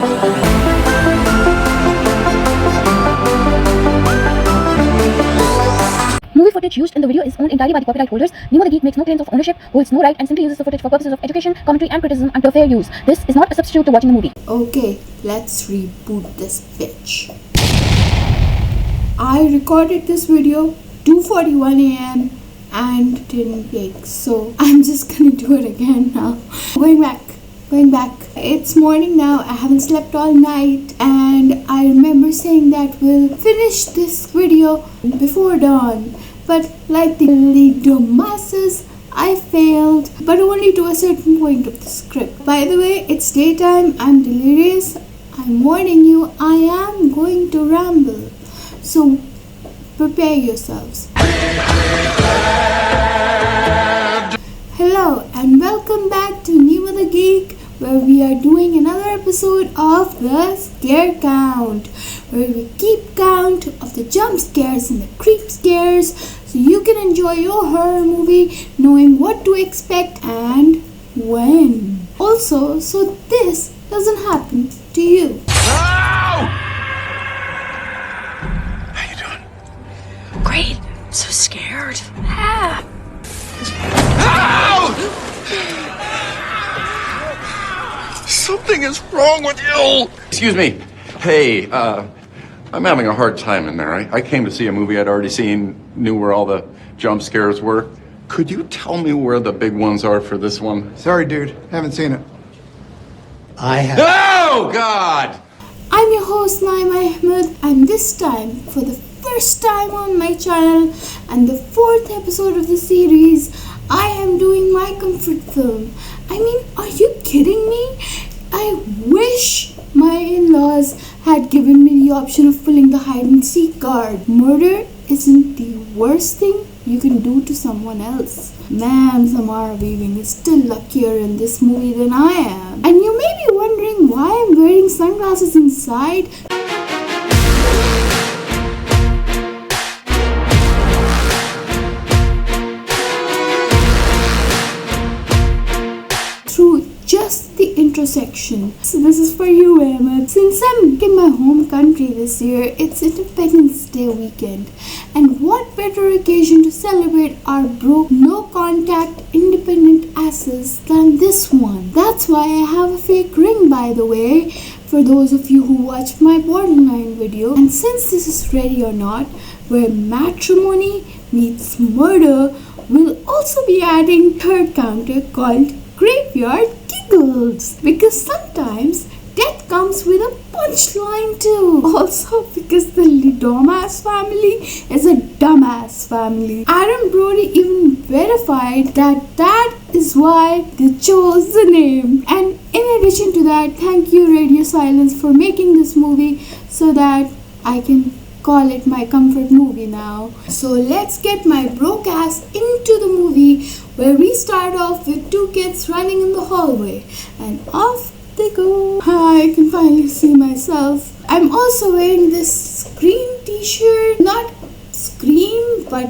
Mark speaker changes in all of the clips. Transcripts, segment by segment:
Speaker 1: Movie footage used in the video is owned entirely by the copyright holders. Nemo the Geek makes no claims of ownership, holds no right, and simply uses the footage for purposes of education, commentary, and criticism until fair use. This is not a substitute to watching the movie.
Speaker 2: Okay, let's reboot this bitch. I recorded this video 2:41 a.m. and didn't take, so I'm just gonna do it again now. Going back. It's morning now. I haven't slept all night, and I remember saying that we'll finish this video before dawn. But like the Domases, I failed, but only to a certain point of the script. By the way, it's daytime. I'm delirious. I'm warning you, I am going to ramble. So prepare yourselves. Hello and welcome back to Nemo the Geek, where we are doing another episode of the ScareCount, where we keep count of the jump scares and the creep scares so you can enjoy your horror movie knowing what to expect and when. Also, so this doesn't happen to you.
Speaker 3: No! How you doing?
Speaker 4: Great. So scared. Ah.
Speaker 3: Ow! Something is wrong with you! Excuse me. Hey, I'm having a hard time in there. I came to see a movie I'd already seen, knew where all the jump scares were. Could you tell me where the big ones are for this one?
Speaker 5: Sorry, dude. Haven't seen it.
Speaker 6: I have.
Speaker 3: Oh, God!
Speaker 2: I'm your host, Naima Ahmed, and this time, for the first time on my channel and the fourth episode of the series, I am doing my comfort film. I mean, are you kidding me? I wish my in-laws had given me the option of pulling the hide and seek card. Murder isn't the worst thing you can do to someone else. Man, Samara Weaving is still luckier in this movie than I am. And you may be wondering why I'm wearing sunglasses inside. Through just the intersection. So this is for you, Emma. Since I'm in my home country this year, it's Independence Day weekend. And what better occasion to celebrate our broke, no contact, independent asses than this one. That's why I have a fake ring, by the way, for those of you who watched my borderline video. And since this is Ready or Not, where matrimony meets murder, we'll also be adding third counter called Graveyard Giggles, because sometimes death comes with a punchline too. Also because the Domases family is a dumbass family. Adambrody even verified that is why they chose the name. And in addition to that, thank you radiosilence for making this movie so that I can call it my comfort movie now. So let's get my broke ass into the movie, where we start off with two kids running in the hallway, and off they go. I can finally see myself. I'm also wearing this Scream t-shirt, not Scream but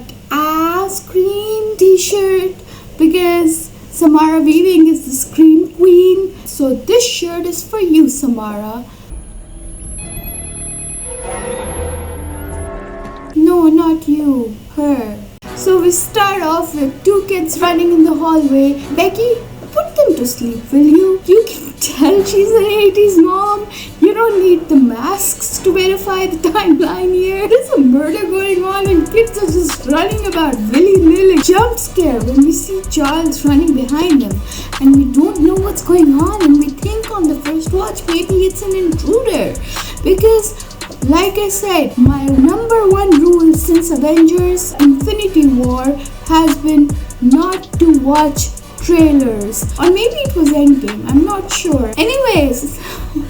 Speaker 2: Scream t-shirt, because Samara Weaving is the Scream queen. So this shirt is for you, Samara. No, not you, her. So we start off with two kids running in the hallway. Becky, put them to sleep, will you? You can tell she's an 80s mom. You don't need the masks to verify the timeline here. There's a murder going on and kids are just running about willy-nilly. Jump scare when we see Charles running behind them and we don't know what's going on, and we think on the first watch maybe it's an intruder. Because like I said, my number one rule since Avengers Infinity War has been not to watch trailers. Or maybe it was Endgame, I'm not sure. Anyways,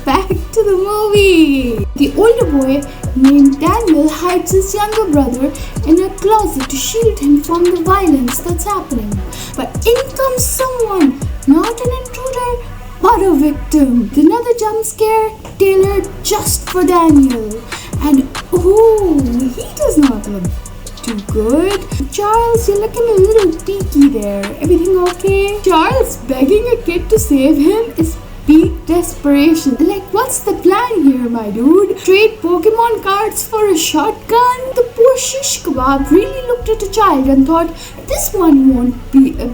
Speaker 2: back to the movie. The older boy named Daniel hides his younger brother in a closet to shield him from the violence that's happening. But in comes someone, not an intruder, but a victim. Another jump scare tailored just for Daniel. And oh, he does not look too good. Charles, you're looking a little peaky there. Everything okay? Charles begging a kid to save him is peak desperation. Like, what's the plan here, my dude? Trade Pokemon cards for a shotgun? The poor shish kebab really looked at a child and thought, this one won't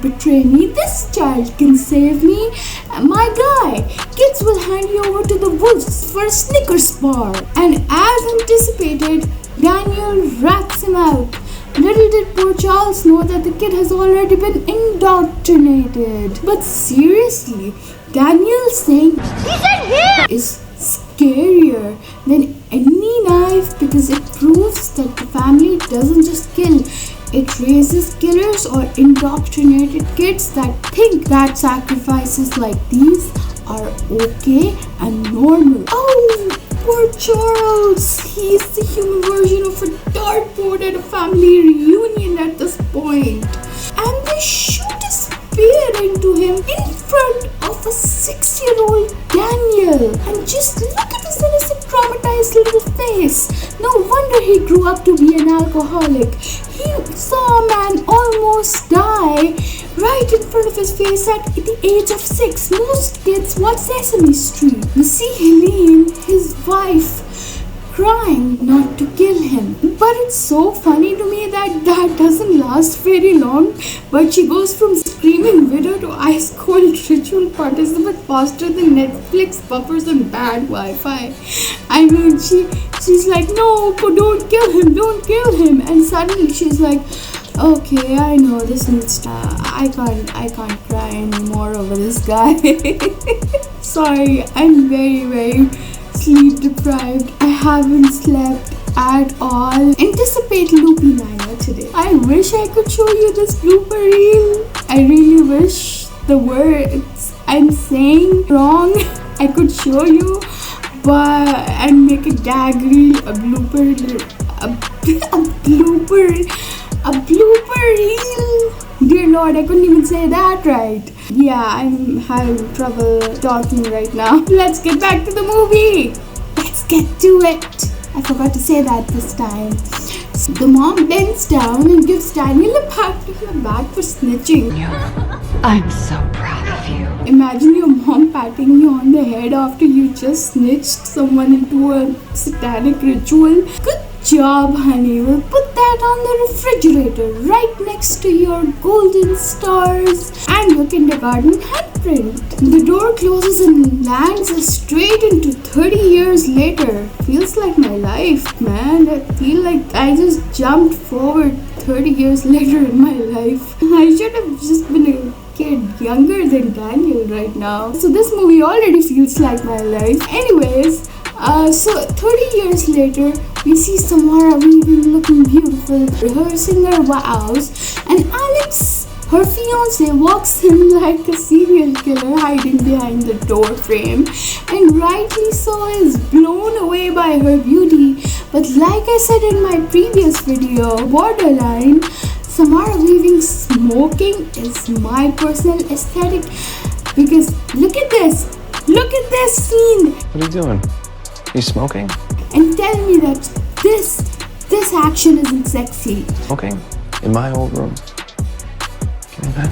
Speaker 2: betray me. This child can save me. My guy, kids will hand you over to the wolves for a Snickers bar. And as anticipated, Daniel rats him out. Little did poor Charles know that the kid has already been indoctrinated. But seriously, Daniel saying "He's in here" is scarier than any knife, because it proves that the family doesn't just kill. It raises killers or indoctrinated kids that think that sacrifices like these are okay and normal. Oh, poor Charles. He's the human version of a dartboard at a family reunion at this point. And they shoot a spear into him in front of a 6-year-old Daniel. And just look at his innocent, traumatized little face. No wonder he grew up to be an alcoholic. He saw a man almost die right in front of his face at the age of 6. Most kids watch Sesame Street. We see Helene, his wife, crying not to kill him. But it's so funny to me that doesn't last very long. But she goes from screaming widow to ice cold ritual participant faster than Netflix buffers and bad Wi-Fi. I mean, she's like, no, don't kill him. And suddenly she's like, okay, I know this needs to, I can't cry anymore over this guy. Sorry, I'm very, very sleep deprived. I haven't slept at all. Anticipate Loopy Niner today. I wish I could show you this blooper reel. I really wish the words I'm saying wrong I could show you, but and make a gag reel, a blooper reel. Dear Lord, I couldn't even say that right. Yeah, I'm having trouble talking right now. Let's get back to the movie. Let's get to it. I forgot to say that this time. So the mom bends down and gives Daniel a pat on the back for snitching.
Speaker 4: I'm so proud of you.
Speaker 2: Imagine your mom patting you on the head after you just snitched someone into a satanic ritual. Good job, honey. We'll put that on the refrigerator right next to your golden stars and your kindergarten handprint. The door closes and lands us straight into 30 years later. Feels like my life, man. I feel like I just jumped forward 30 years later in my life. I should have just been a kid younger than Daniel right now. So this movie already feels like my life. Anyways, so 30 years later, we see Samara weaving, looking beautiful, rehearsing her vows, and Alex, her fiance, walks in like a serial killer hiding behind the door frame, and rightly so is blown away by her beauty. But like I said in my previous video, borderline, Samara weaving smoking is my personal aesthetic, because look at this scene.
Speaker 5: What are you doing? You smoking?
Speaker 2: And tell me that this action isn't sexy.
Speaker 5: Smoking? In my old room? Give me that.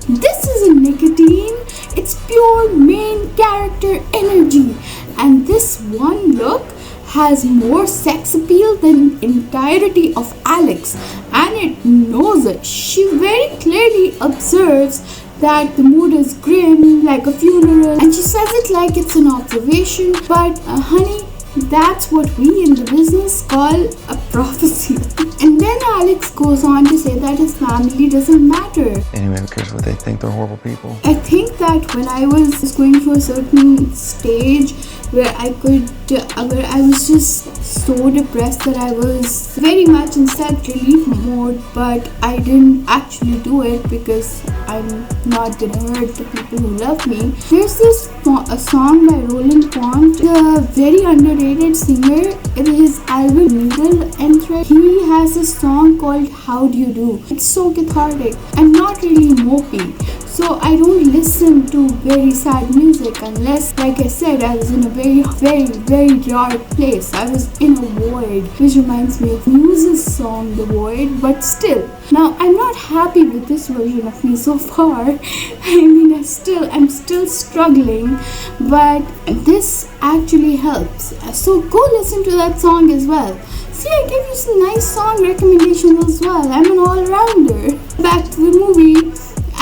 Speaker 2: This isn't nicotine, it's pure main character energy. And this one look has more sex appeal than the entirety of Alex, and it knows it. She very clearly observes that the mood is grim, like a funeral, and she says it like it's an observation. But honey, that's what we in the business call a prophecy. And then Alex goes on to say that his family doesn't matter.
Speaker 5: Anyway, who cares what they think? They're horrible people.
Speaker 2: I think that when I was going through a certain stage where I was just so depressed that I was very much in self-relief mode, but I didn't actually do it because I'm not gonna hurt the people who love me. There's this a song by Roland Pont, a very underrated singer. In his album Needle and Thread, he has a song called How Do You Do. It's so cathartic and not really mopey. So I don't listen to very sad music unless, like I said, I was in a very, very, very dark place. I was in a void, which reminds me of Muse's song, The Void, but still. Now, I'm not happy with this version of me so far. I mean, I'm still struggling, but this actually helps. So go listen to that song as well. See, I gave you some nice song recommendations as well. I'm an all-rounder. Back to the movie.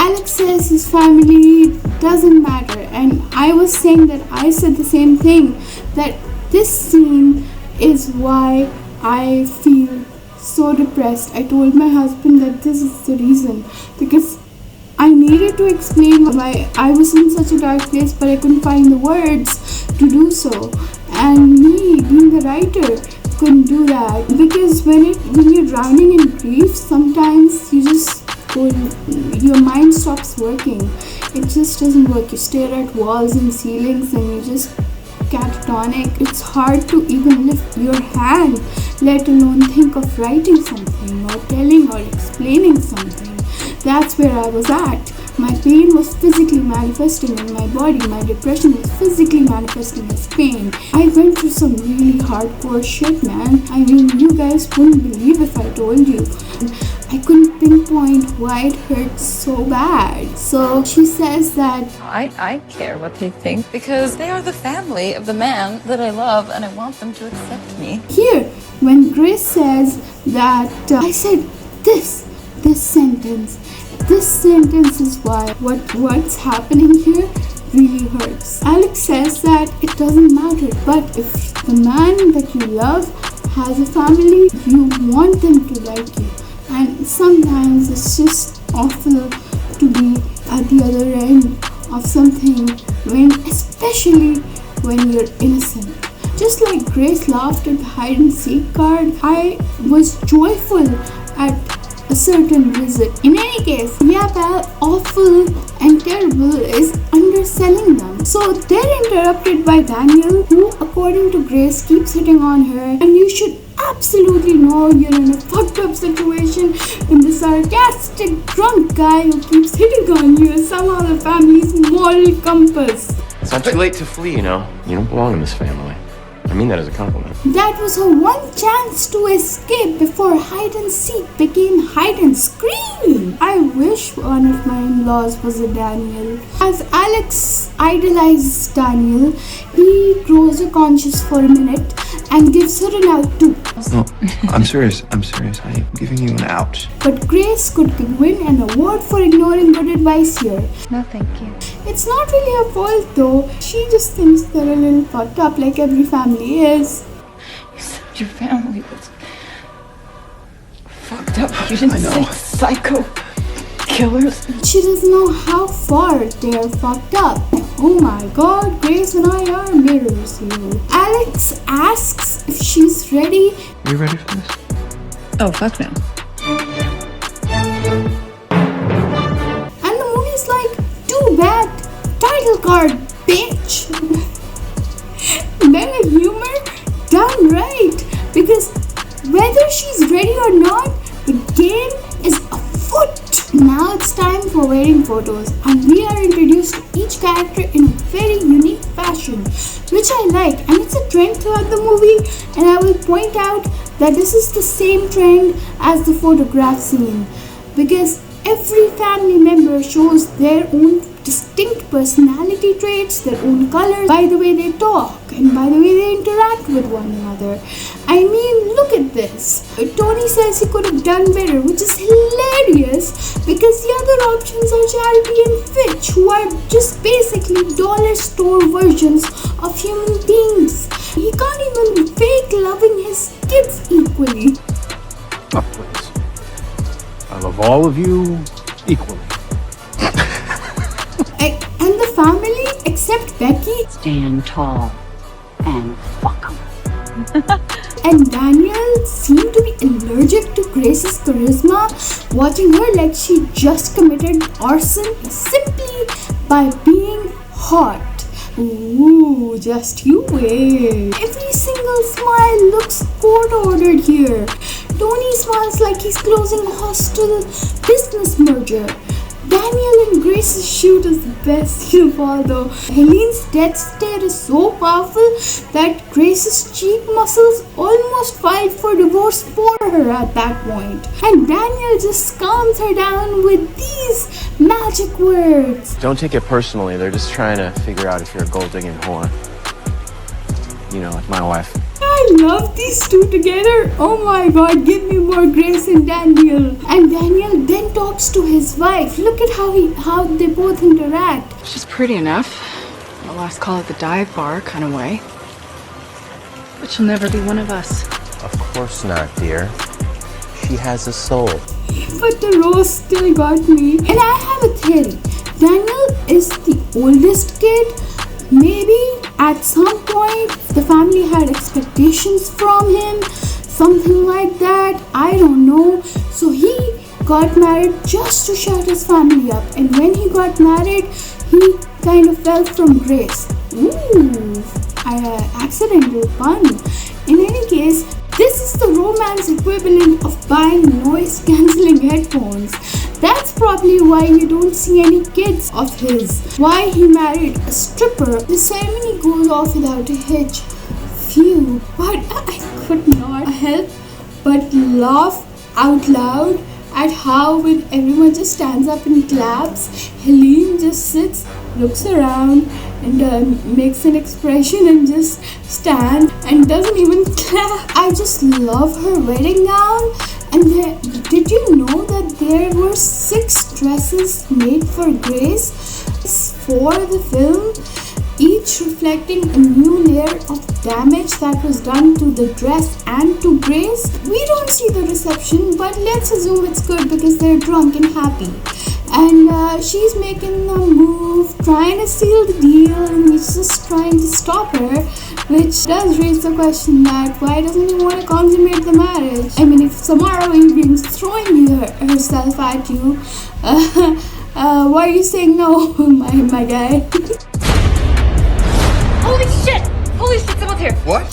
Speaker 2: Alex says his family doesn't matter, and I was saying that I said the same thing, that this scene is why I feel so depressed. I told my husband that this is the reason, because I needed to explain why I was in such a dark place, but I couldn't find the words to do so, and me being the writer couldn't do that, because when you're drowning in grief, sometimes your mind stops working. It just doesn't work. You stare at walls and ceilings and you just catatonic. It's hard to even lift your hand, let alone think of writing something or telling or explaining something. That's where I was at. My pain was physically manifesting in my body. My depression was physically manifesting as pain. I went through some really hardcore shit, man. I mean, you guys wouldn't believe if I told you. I couldn't pinpoint why it hurts so bad. So she says that
Speaker 7: I care what they think because they are the family of the man that I love and I want them to accept me.
Speaker 2: Here, when Grace says that, I said this sentence is why what's happening here really hurts. Alex says that it doesn't matter, but if the man that you love has a family, you want them to like you. And sometimes it's just awful to be at the other end of something, especially when you're innocent. Just like Grace laughed at the hide and seek card, I was joyful at a certain visit. In any case, yeah, pal, awful and terrible is underselling them. So they're interrupted by Daniel, who, according to Grace, keeps hitting on her, and you should absolutely know you're in a fucked up situation when the sarcastic drunk guy who keeps hitting on you is somehow the family's moral compass.
Speaker 5: It's not too late to flee, you know. You don't belong in this family. I mean that as a compliment.
Speaker 2: That was her one chance to escape before hide and seek became hide and scream. I wish one of my in-laws was a Daniel. As Alex idolizes Daniel, he grows a conscience for a minute and gives her an out too.
Speaker 5: No, I'm serious. I'm giving you an out.
Speaker 2: But Grace could win an award for ignoring good advice here.
Speaker 4: No, thank you.
Speaker 2: It's not really her fault though. She just thinks they're a little fucked up like every family is.
Speaker 7: You said your family was fucked up. You didn't say psycho killers.
Speaker 2: She doesn't know how far they're fucked up. Oh my god, Grace and I are mirrors here. Alex asks if she's ready.
Speaker 5: Are you ready for this?
Speaker 7: Oh, fuck no.
Speaker 2: And the movie's like, too bad. Title card, bitch. Then the humor done right. Because whether she's ready or not, the game is afoot. Now it's time for wedding photos, and we are introduced to each character in a very unique fashion, which I like, and it's a trend throughout the movie. And I will point out that this is the same trend as the photograph scene, because every family member shows their own distinct personality traits, their own colors, by the way they talk and by the way they interact with one another. I mean, look at this. Tony says he could have done better, which is hilarious because the other options are Charity and Fitch, who are just basically dollar store versions of human beings. He can't even fake loving his kids equally.
Speaker 6: Oh, please. I love all of you equally.
Speaker 2: And the family, except Becky
Speaker 4: Stand tall and fuck 'em.
Speaker 2: and Daniel, seem to be allergic to Grace's charisma, watching her like she just committed arson simply by being hot. Ooh, just you wait. Every single smile looks court-ordered here. Tony smiles like he's closing a hostile business merger. Daniel and Grace's shoot is the best scene of all though. Helene's death stare is so powerful that Grace's cheek muscles almost filed for divorce for her at that point. And Daniel just calms her down with these magic words.
Speaker 5: Don't take it personally. They're just trying to figure out if you're a gold-digging whore. You know, like my wife.
Speaker 2: I love these two together. Oh my god, give me more Grace and Daniel. And Daniel then talks to his wife. Look at how they both interact.
Speaker 8: She's pretty enough. Well, let's call it the dive bar kind of way. But she'll never be one of us.
Speaker 9: Of course not, dear. She has a soul.
Speaker 2: But the roast still got me. And I have a theory. Daniel is the oldest kid. Maybe at some point the family had expectations from him, something like that, I don't know. So he got married just to shut his family up, and when he got married he kind of fell from grace. Ooh, accidental pun. In any case, this is the romance equivalent of buying noise cancelling headphones. That's probably why you don't see any kids of his. Why he married a stripper. The ceremony goes off without a hitch. Phew, but I could not help but laugh out loud at how when everyone just stands up and claps, Helene just sits, looks around and makes an expression and just stands and doesn't even clap. I just love her wedding gown. And did you know that there were 6 dresses made for Grace for the film, each reflecting a new layer of damage that was done to the dress and to Grace? We don't see the reception, but let's assume it's good because they're drunk and happy. And she's making a move, trying to seal the deal, and he's just trying to stop her, which does raise the question that why doesn't he want to consummate the marriage? I mean, if Samara weaving throwing herself at you, why are you saying no, my guy?
Speaker 7: Holy shit! Holy shit, someone's here!
Speaker 3: What?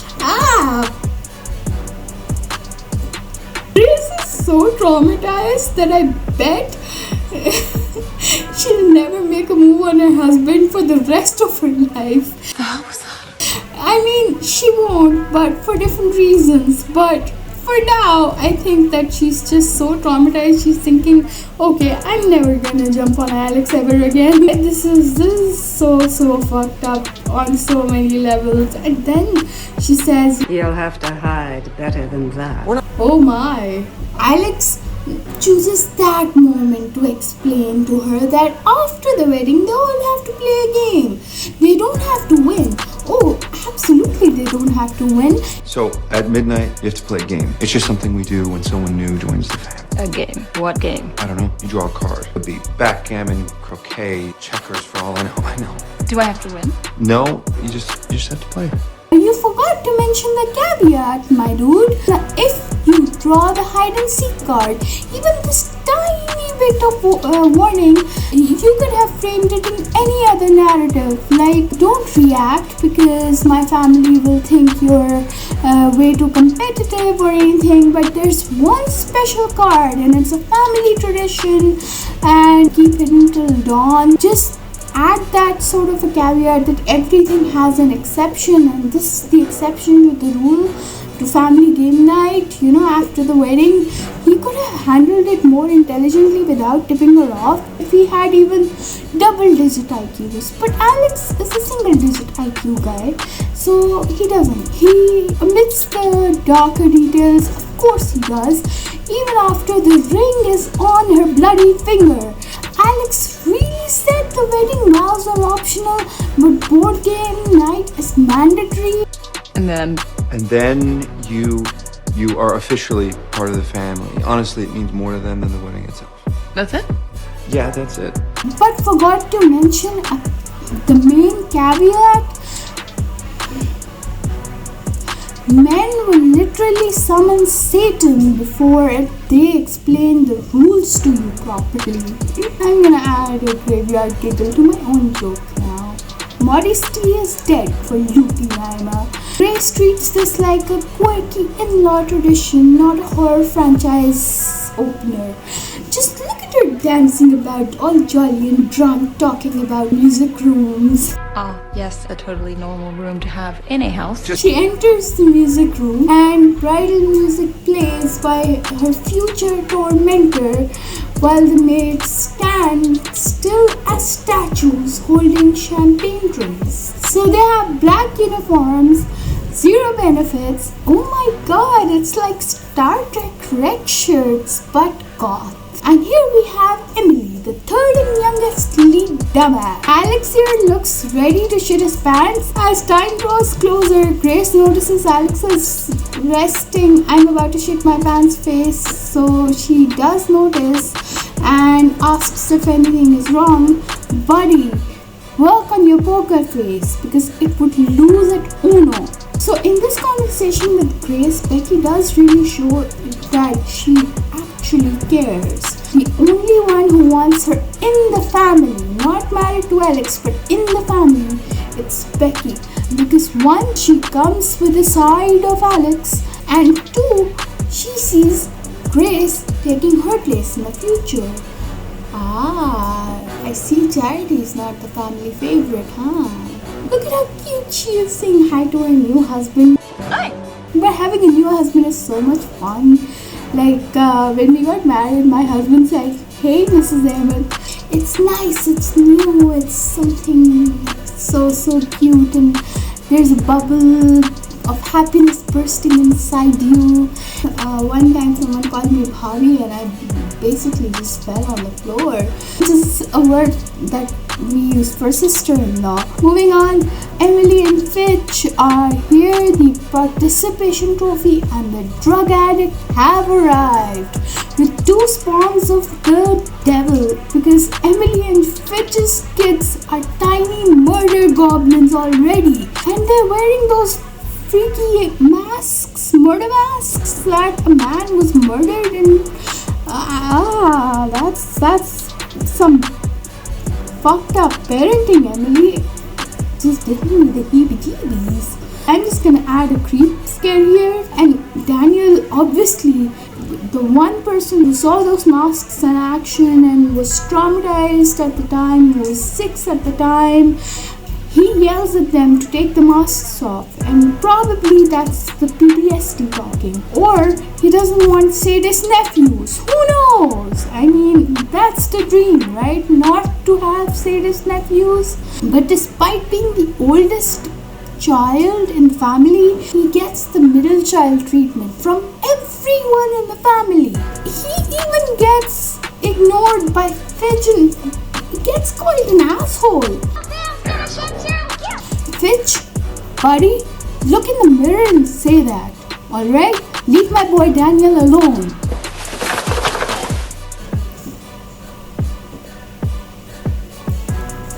Speaker 2: Grace is so traumatized that I bet she'll never make a move on her husband for the rest of her life.
Speaker 7: How was that?
Speaker 2: I mean, she won't, but for different reasons. But for now, I think that she's just so traumatized. She's thinking, okay, I'm never gonna jump on Alex ever again. This is so fucked up on so many levels. And then she says,
Speaker 4: You'll have to hide better than that.
Speaker 2: oh my. Alex chooses that moment to explain to her that after the wedding they all have to play a game. They don't have to win. Oh, absolutely they don't have to win.
Speaker 10: So at midnight you have to play a game. It's just something we do when someone new joins the family.
Speaker 7: A game. What game?
Speaker 10: I don't know. You draw a card. It would be backgammon, croquet, checkers for all I know.
Speaker 7: Do I have to win?
Speaker 10: No, you just have to play.
Speaker 2: You forgot to mention the caveat, my dude. If you draw the hide and seek card, even this tiny bit of warning, you could have framed it in any other narrative. Like, don't react because my family will think you're way too competitive or anything. But there's one special card and it's a family tradition, and keep it until dawn. Just add that sort of a caveat that everything has an exception, and this is the exception to the rule to family game night, after the wedding. He could have handled it more intelligently without tipping her off if he had even double-digit IQs. But Alex is a single-digit IQ guy, so he doesn't. He omits the darker details, of course he does, even after the ring is on her bloody finger. Alex really said the wedding vows are optional, but board game night is mandatory.
Speaker 10: And then you are officially part of the family. Honestly, it means more to them than the wedding itself.
Speaker 7: That's it?
Speaker 10: Yeah, that's it.
Speaker 2: But forgot to mention the main caveat. Men will literally summon Satan before they explain the rules to you properly. I'm gonna add a graveyard giggle to my own joke now. Modesty is dead for Lucy Lima. Grace treats this like a quirky in-law tradition, not a horror franchise opener. Just look at her dancing about, all jolly and drunk, talking about music rooms.
Speaker 7: Ah, yes, a totally normal room to have in a house.
Speaker 2: She enters the music room and bridal music plays by her future tormentor while the maids stand still as statues holding champagne trays. So they have black uniforms, zero benefits. Oh my god, it's like Star Trek red shirts but goth. And here we have Emily, the third and youngest lead dumbass. Alex here looks ready to shit his pants. As time draws closer, Grace notices Alex is resting "I'm about to shit my pants" face, so she does notice and asks if anything is wrong. Buddy, work on your poker face because it would lose at Uno. So in this conversation with Grace, Becky does really show that she actually cares. The only one who wants her in the family, not married to Alex, but in the family, it's Becky. Because one, she comes with the side of Alex, and two, she sees Grace taking her place in the future. Ah, I see Charity is not the family favorite, huh? Look at how cute she is saying hi to her new husband.
Speaker 7: Hi!
Speaker 2: But having a new husband is so much fun. Like when we got married, my husband said, "Hey Mrs. Ahmed, it's nice, it's new, it's something so cute, and there's a bubble of happiness bursting inside you." One time someone called me Bhavi and I basically just fell on the floor. Which is a word that we use for sister-in-law. Moving on, Emily and Fitch are here. The participation trophy and the drug addict have arrived with two spawns of the devil, because Emily and Fitch's kids are tiny murder goblins already, and they're wearing those freaky masks, murder masks, that a man was murdered in. That's some fucked up parenting, Emily. Just giving me the heebie-jeebies. I'm just gonna add a creep scare here, and Daniel, obviously the one person who saw those masks in action and was traumatized at the time, who was 6 at the time, he yells at them to take the masks off, and probably that's the PTSD talking. Or he doesn't want sadist nephews. Who knows? I mean, that's the dream, right? Not to have sadist nephews. But despite being the oldest child in the family, he gets the middle child treatment from everyone in the family. He even gets ignored by Fitch and he gets called an asshole. Fitch, buddy, look in the mirror and say that, alright? Leave my boy Daniel alone.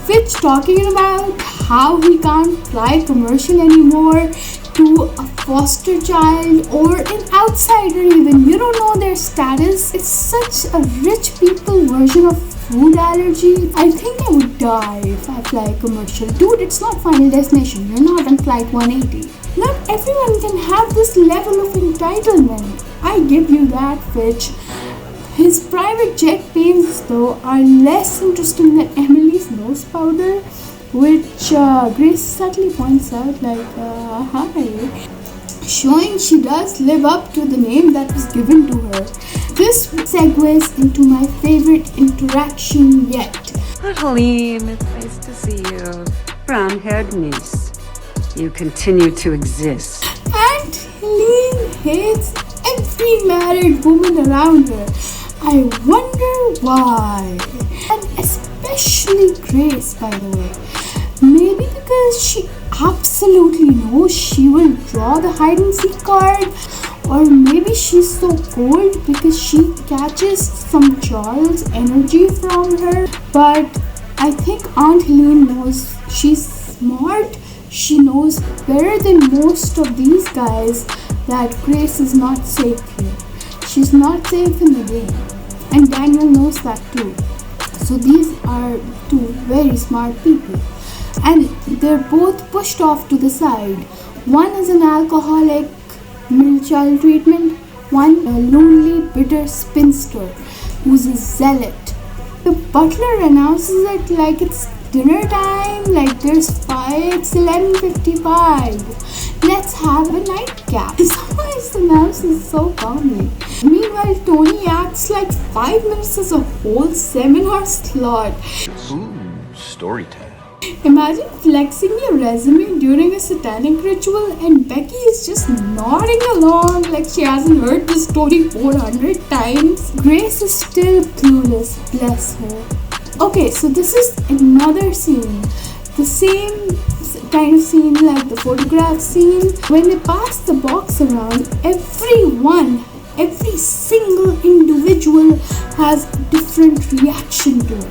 Speaker 2: Fitch talking about how he can't fly commercial anymore to a foster child or an outsider even. You don't know their status. It's such a rich people version of food allergy. I think I would die if I fly commercial. Dude, it's not Final Destination. You're not on flight 180. Not everyone can have this level of entitlement. I give you that, Fitch. His private jet pains, though, are less interesting than Emily's nose powder, which Grace subtly points out like, hi. Showing she does live up to the name that was given to her. This segues into my favorite interaction yet.
Speaker 4: Helene, it's nice to see you. Brown-haired niece. You continue to exist.
Speaker 2: And Helene hates every married woman around her. I wonder why. And especially Grace, by the way. Maybe because she absolutely knows she will draw the hide and seek card, or maybe she's so cold because she catches some Charles energy from her. But I think Aunt Helene knows she's smart. She knows better than most of these guys that Grace is not safe here. She's not safe in the game, and Daniel knows that too. So these are two very smart people. And they're both pushed off to the side. One is an alcoholic, middle child treatment. One a lonely, bitter spinster who's a zealot The butler announces it like it's dinner time, like there's 11:55. Let's have a nightcap. Somehow his announce is so calming. Meanwhile, Tony acts like 5 minutes is a whole seminar slot.
Speaker 5: Ooh, storytelling.
Speaker 2: Imagine flexing your resume during a satanic ritual and Becky is just nodding along like she hasn't heard the story 400 times. Grace is still clueless, bless her. Okay, so this is another scene. The same kind of scene like the photograph scene. When they pass the box around, every single individual has a different reaction to it.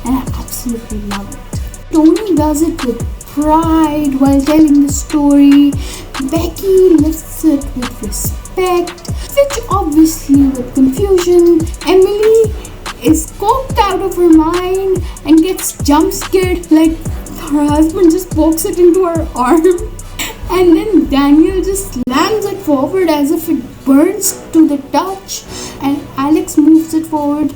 Speaker 2: And I absolutely love it. Tony does it with pride while telling the story. Becky lifts it with respect, Fitch obviously with confusion. Emily is coked out of her mind and gets jump scared like her husband just pokes it into her arm. And then Daniel just slams it forward as if it burns to the touch, and Alex moves it forward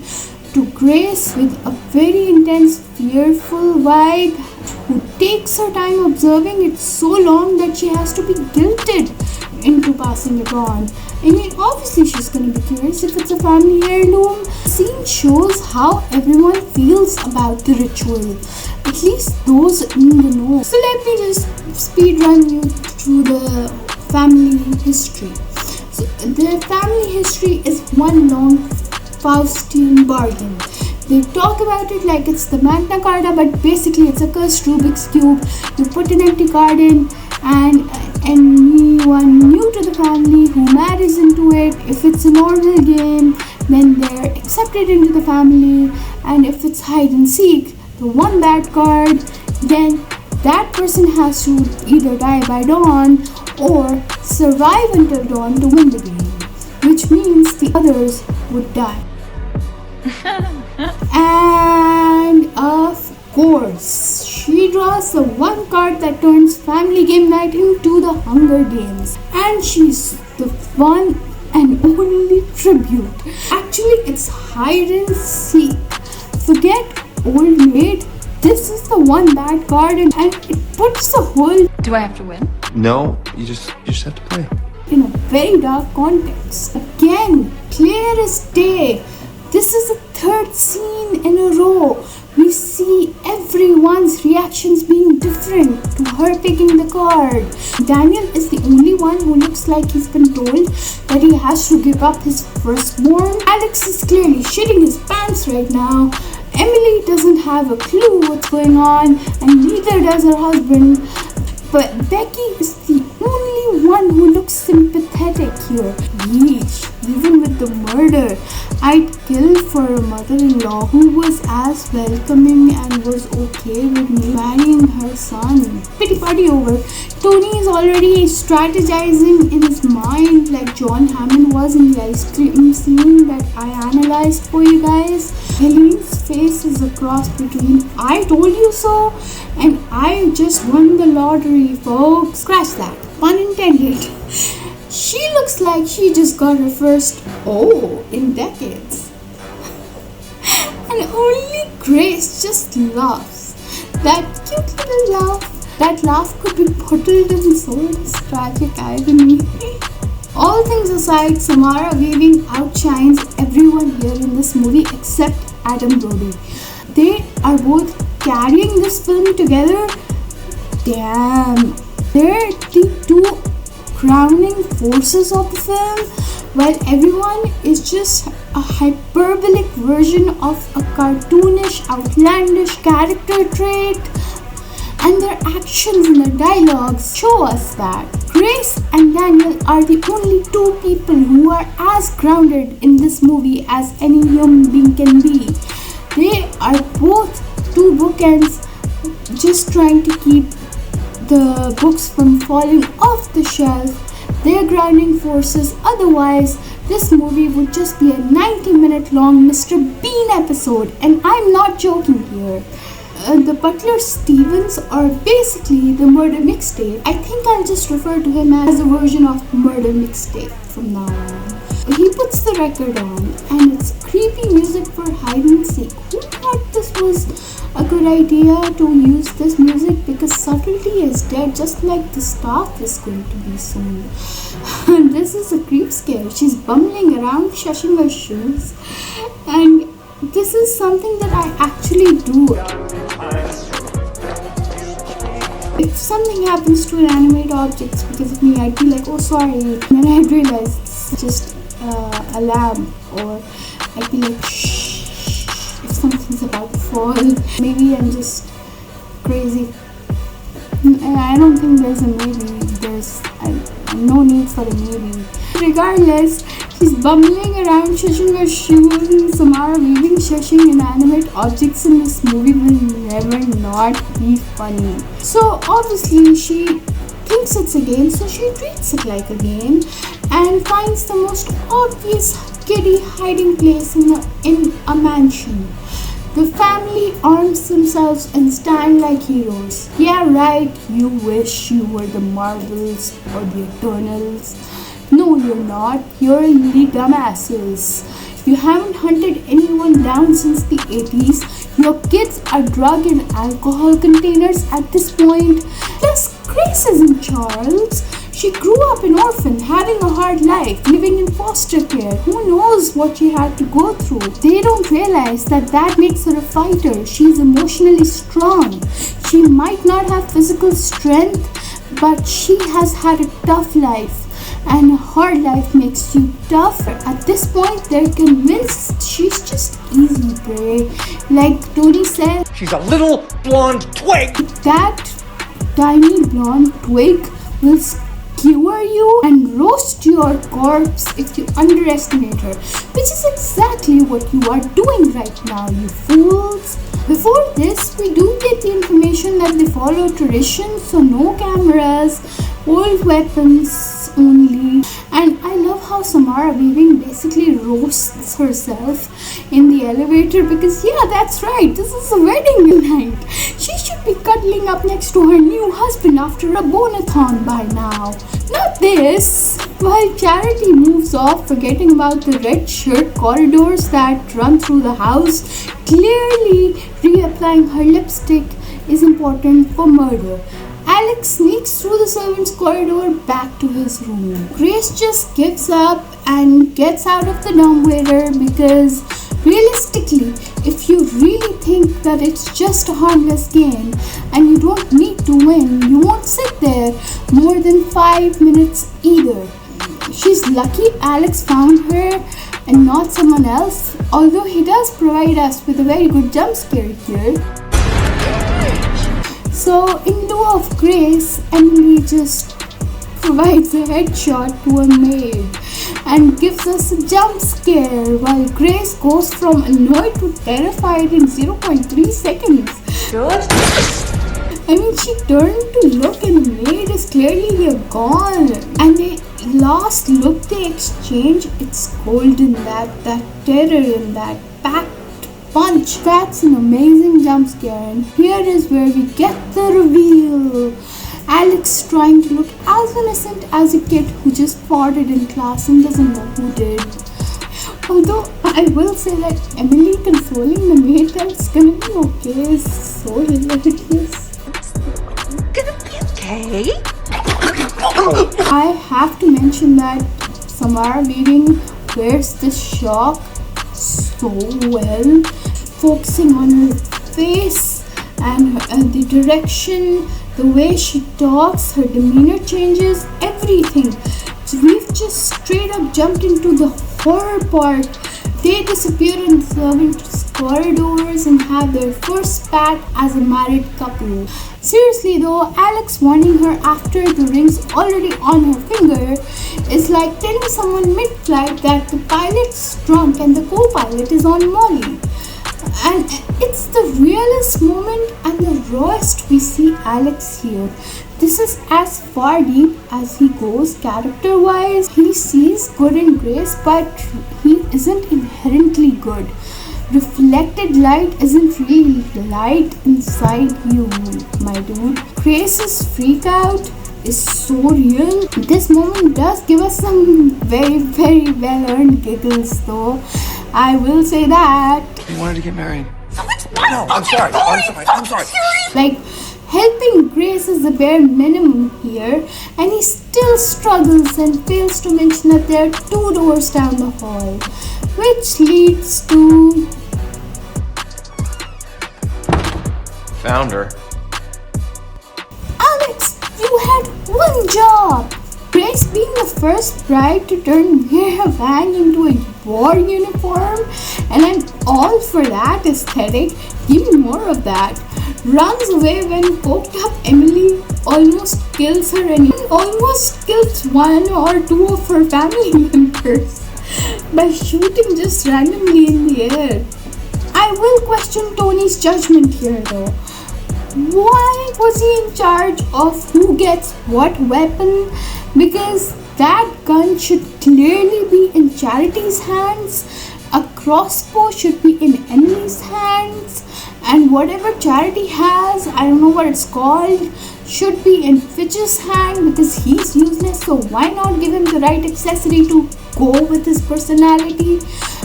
Speaker 2: to Grace with a very intense, fearful vibe, who takes her time observing it so long that she has to be guilted into passing it on. I mean, obviously she's gonna be curious if it's a family heirloom. The scene shows how everyone feels about the ritual, at least those in the know. So let me just speed run you through the family history. So the family history is one long Faustian bargain. They talk about it like it's the Magna Carta, but basically it's a cursed Rubik's Cube. You put an empty card in, and anyone new to the family who marries into it, if it's a normal game, then they're accepted into the family. And if it's hide and seek, the one bad card, then that person has to either die by dawn or survive until dawn to win the game, which means the others would die. And of course, she draws the one card that turns family game night into the Hunger Games, and she's the one and only tribute. Actually, it's hide and seek. Forget old maid. This is the one bad card, and it puts the whole.
Speaker 7: Do I have to win?
Speaker 10: No, you just have to play.
Speaker 2: In a very dark context. Again, clear as day. This is the third scene in a row. We see everyone's reactions being different to her picking the card. Daniel is the only one who looks like he's been told that he has to give up his firstborn. Alex is clearly shitting his pants right now. Emily doesn't have a clue what's going on, and neither does her husband. But Becky is the only one who looks sympathetic here. Yeesh, even with the murder, I'd kill for a mother-in-law who was as welcoming and was okay with me marrying her son. Pity party over. Tony is already strategizing in his mind like John Hammond was in the ice cream scene that I analyzed for you guys. Helene's face is a cross between I told you so and I just won the lottery, folks. Scratch that. Pun intended. She looks like she just got her first O in decades. And only Grace just laughs. That cute little laugh. That laugh could be bottled in soul's tragic agony. All things aside, Samara Weaving outshines everyone here in this movie except Adam Brody. They are both carrying this film together. Damn. They're the two crowning forces of the film, while everyone is just a hyperbolic version of a cartoonish, outlandish character trait. And their actions and their dialogues show us that Grace and Daniel are the only two people who are as grounded in this movie as any human being can be. They are both two bookends, just trying to keep the books from falling off the shelf. They're grounding forces, otherwise this movie would just be a 90-minute long Mr. Bean episode, and I'm not joking here. The Butler Stevens are basically the murder mixtape. I think I'll just refer to him as a version of murder mixtape from now on. He puts the record on and it's creepy music for hide and seek. Who thought this was a good idea to use this music? Because subtlety is dead, just like the staff is going to be soon. This is a creep scare. She's bumbling around, shushing her shoes, and this is something that I actually do. If something happens to inanimate objects because of me, I'd be like, oh sorry, and then I'd realize it's just a lamp, or I'd be like, shh, if something's about to fall. Maybe I'm just crazy. I don't think there's a maybe. There's no need for a maybe. Regardless, she's bumbling around, shushing her shoes, and Samara weaving, shushing inanimate objects in this movie will never not be funny. So obviously she thinks it's a game, so she treats it like a game and finds the most obvious kiddie hiding place in a mansion. The family arms themselves and stand like heroes. Yeah, right, you wish you were the Marvels or the Eternals. No, you're not. You're the Domases. You haven't hunted anyone down since the 80s. Your kids are drug and alcohol containers at this point. Plus, Grace isn't Charles. She grew up an orphan, having a hard life, living in foster care. Who knows what she had to go through? They don't realize that makes her a fighter. She's emotionally strong. She might not have physical strength, but she has had a tough life. And a hard life makes you tougher. At this point, they're convinced she's just easy prey. Like Tony said,
Speaker 11: she's a little blonde twig.
Speaker 2: That tiny blonde twig will skewer you and roast your corpse if you underestimate her, which is exactly what you are doing right now, you fools. Before this, we do get the information that they follow tradition, so no cameras, old weapons only. And I love how Samara weaving basically roasts herself in the elevator because yeah, that's right, this is a wedding night. She should be cuddling up next to her new husband after a bonathon by now. Not this. While Charity moves off, forgetting about the red shirt corridors that run through the house, clearly reapplying her lipstick is important for murder. Alex sneaks through the servants' corridor back to his room. Grace just gives up and gets out of the dumbwaiter because realistically, if you really think that it's just a harmless game and you don't need to win, you won't sit there more than 5 minutes either. She's lucky Alex found her and not someone else, although he does provide us with a very good jump scare here. So in lieu of Grace, Emily just provides a headshot to a maid and gives us a jump scare while Grace goes from annoyed to terrified in 0.3 seconds. I mean, she turned to look and the maid is clearly here gone. And the last look they exchange, it's golden, that terror in that packed punch. That's an amazing jump scare, and here is where we get the reveal. Alex trying to look as innocent as a kid who just farted in class and doesn't know who did. Although I will say that Emily consoling the maid that it's gonna be okay is so hilarious.
Speaker 4: Gonna be okay.
Speaker 2: I have to mention that Samara weaving wears this shock so well, focusing on her face and the direction, the way she talks, her demeanor changes, everything. So we've just straight up jumped into the horror part. They disappear in the servants' corridors and have their first spat as a married couple. Seriously though, Alex warning her after the ring's already on her finger is like telling someone mid-flight that the pilot's drunk and the co-pilot is on Molly. And it's the realest moment and the rawest we see Alex here. This is as far deep as he goes character-wise. He sees good in Grace, but he isn't inherently good. Reflected light isn't really light inside you, my dude. Grace's freak out is so real. This moment does give us some very, very well-earned giggles though. I will say that.
Speaker 10: You wanted to get married.
Speaker 11: No, I'm sorry. I'm sorry.
Speaker 2: Like, helping Grace is the bare minimum here, and he still struggles and fails to mention that there are 2 doors down the hall, which leads to...
Speaker 5: Found her.
Speaker 2: Alex, you had one job! Grace being the first bride to turn Van into a war uniform, and I'm all for that aesthetic. Give me more of that. Runs away when poked up Emily, almost kills her, and almost kills 1 or 2 of her family members by shooting just randomly in the air. I will question Tony's judgment here though. Why was he in charge of who gets what weapon? Because that gun should clearly be in Charity's hands, a crossbow should be in Emily's hands, and whatever Charity has, I don't know what it's called, should be in Fitch's hand because he's useless, so why not give him the right accessory to go with his personality?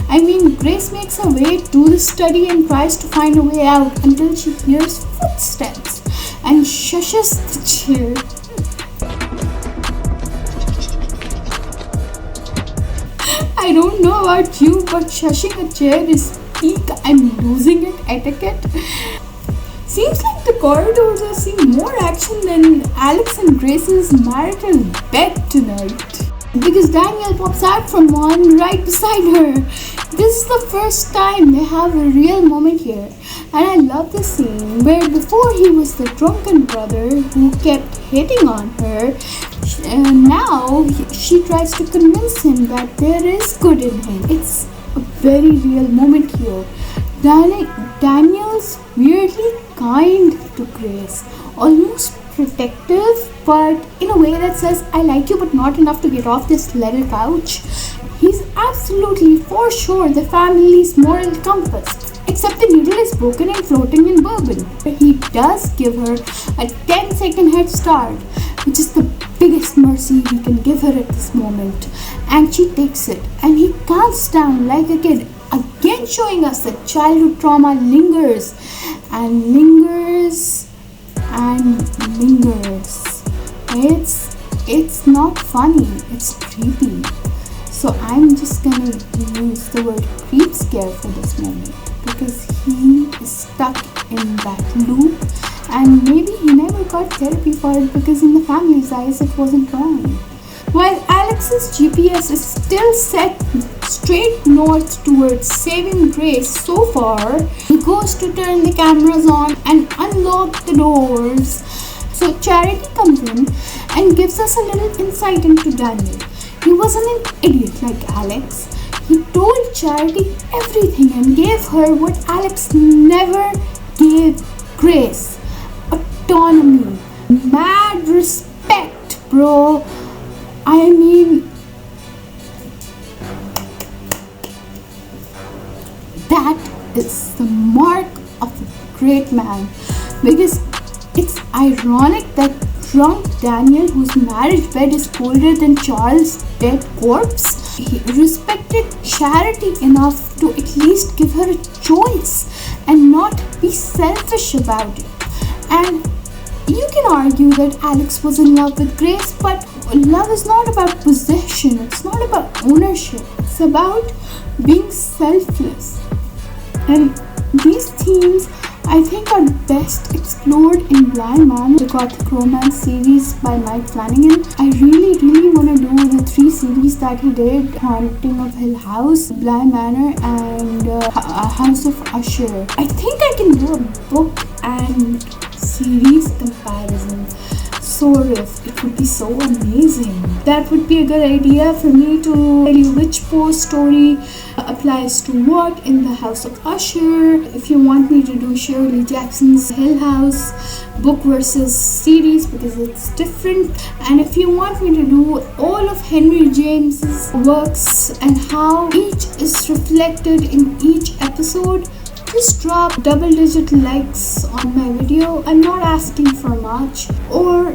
Speaker 2: I mean, Grace makes her way to the study and tries to find a way out until she hears footsteps and shushes the chair. I don't know about you, but shushing a chair is peak I'm losing it etiquette. Seems like the corridors are seeing more action than Alex and Grace's marital bed tonight. Because Daniel pops out from one right beside her. This is the first time they have a real moment here. And I love the scene where before he was the drunken brother who kept hitting on her, and now she tries to convince him that there is good in him. It's a very real moment here. Daniel's weirdly kind to Grace, almost protective, but in a way that says, I like you but not enough to get off this little couch. He's absolutely for sure the family's moral compass, except the needle is broken and floating in bourbon. He does give her a 10-second head start, which is the biggest mercy he can give her at this moment, and she takes it, and he calms down like a kid, again showing us that childhood trauma lingers and lingers and lingers. It's not funny, it's creepy. So I'm just gonna use the word creep scare for this moment, because he is stuck in that loop, and maybe he never got therapy for it because in the family's eyes it wasn't wrong. While Alex's GPS is still set straight north towards saving Grace so far, he goes to turn the cameras on and unlock the doors. So Charity comes in and gives us a little insight into Daniel. He wasn't an idiot like Alex. He told Charity everything and gave her what Alex never gave Grace: autonomy. Mad respect, bro. I mean, that is the mark of a great man, because it's ironic that drunk Daniel, whose marriage bed is colder than Charles' dead corpse, he respected Charity enough to at least give her a choice and not be selfish about it. And you can argue that Alex was in love with Grace, but love is not about possession, it's not about ownership, it's about being selfless. And these themes, I think, are best explored in Blind Manor, the gothic romance series by Mike Flanagan. I really want to do the 3 series that he did: Haunting of Hill House, Blind Manor, and House of Usher. I think I can do a book and series comparison. Sort of. It would be so amazing. That would be a good idea for me to tell you which post story applies to what in the House of Usher. If you want me to do Shirley Jackson's Hill House book versus series, because it's different, and if you want me to do all of Henry James's works and how each is reflected in each episode, just drop double-digit likes on my video. I'm not asking for much. Or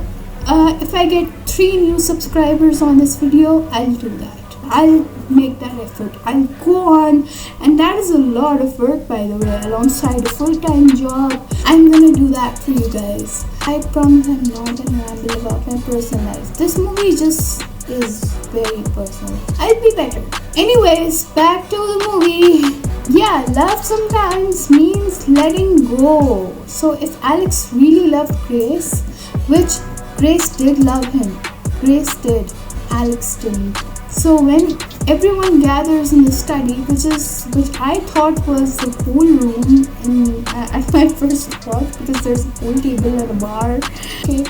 Speaker 2: If I get 3 new subscribers on this video, I'll do that. I'll make that effort. I'll go on, and that is a lot of work, by the way, alongside a full-time job. I'm gonna do that for you guys. I promise I'm not gonna ramble about my personal life. This movie just is very personal. I'll be better. Anyways, back to the movie. Yeah, love sometimes means letting go. So if Alex really loved Grace, which Grace did love him, Grace did, Alex didn't. So when everyone gathers in the study, which I thought was the pool room at my first thought, because there's a pool table and a bar. Okay,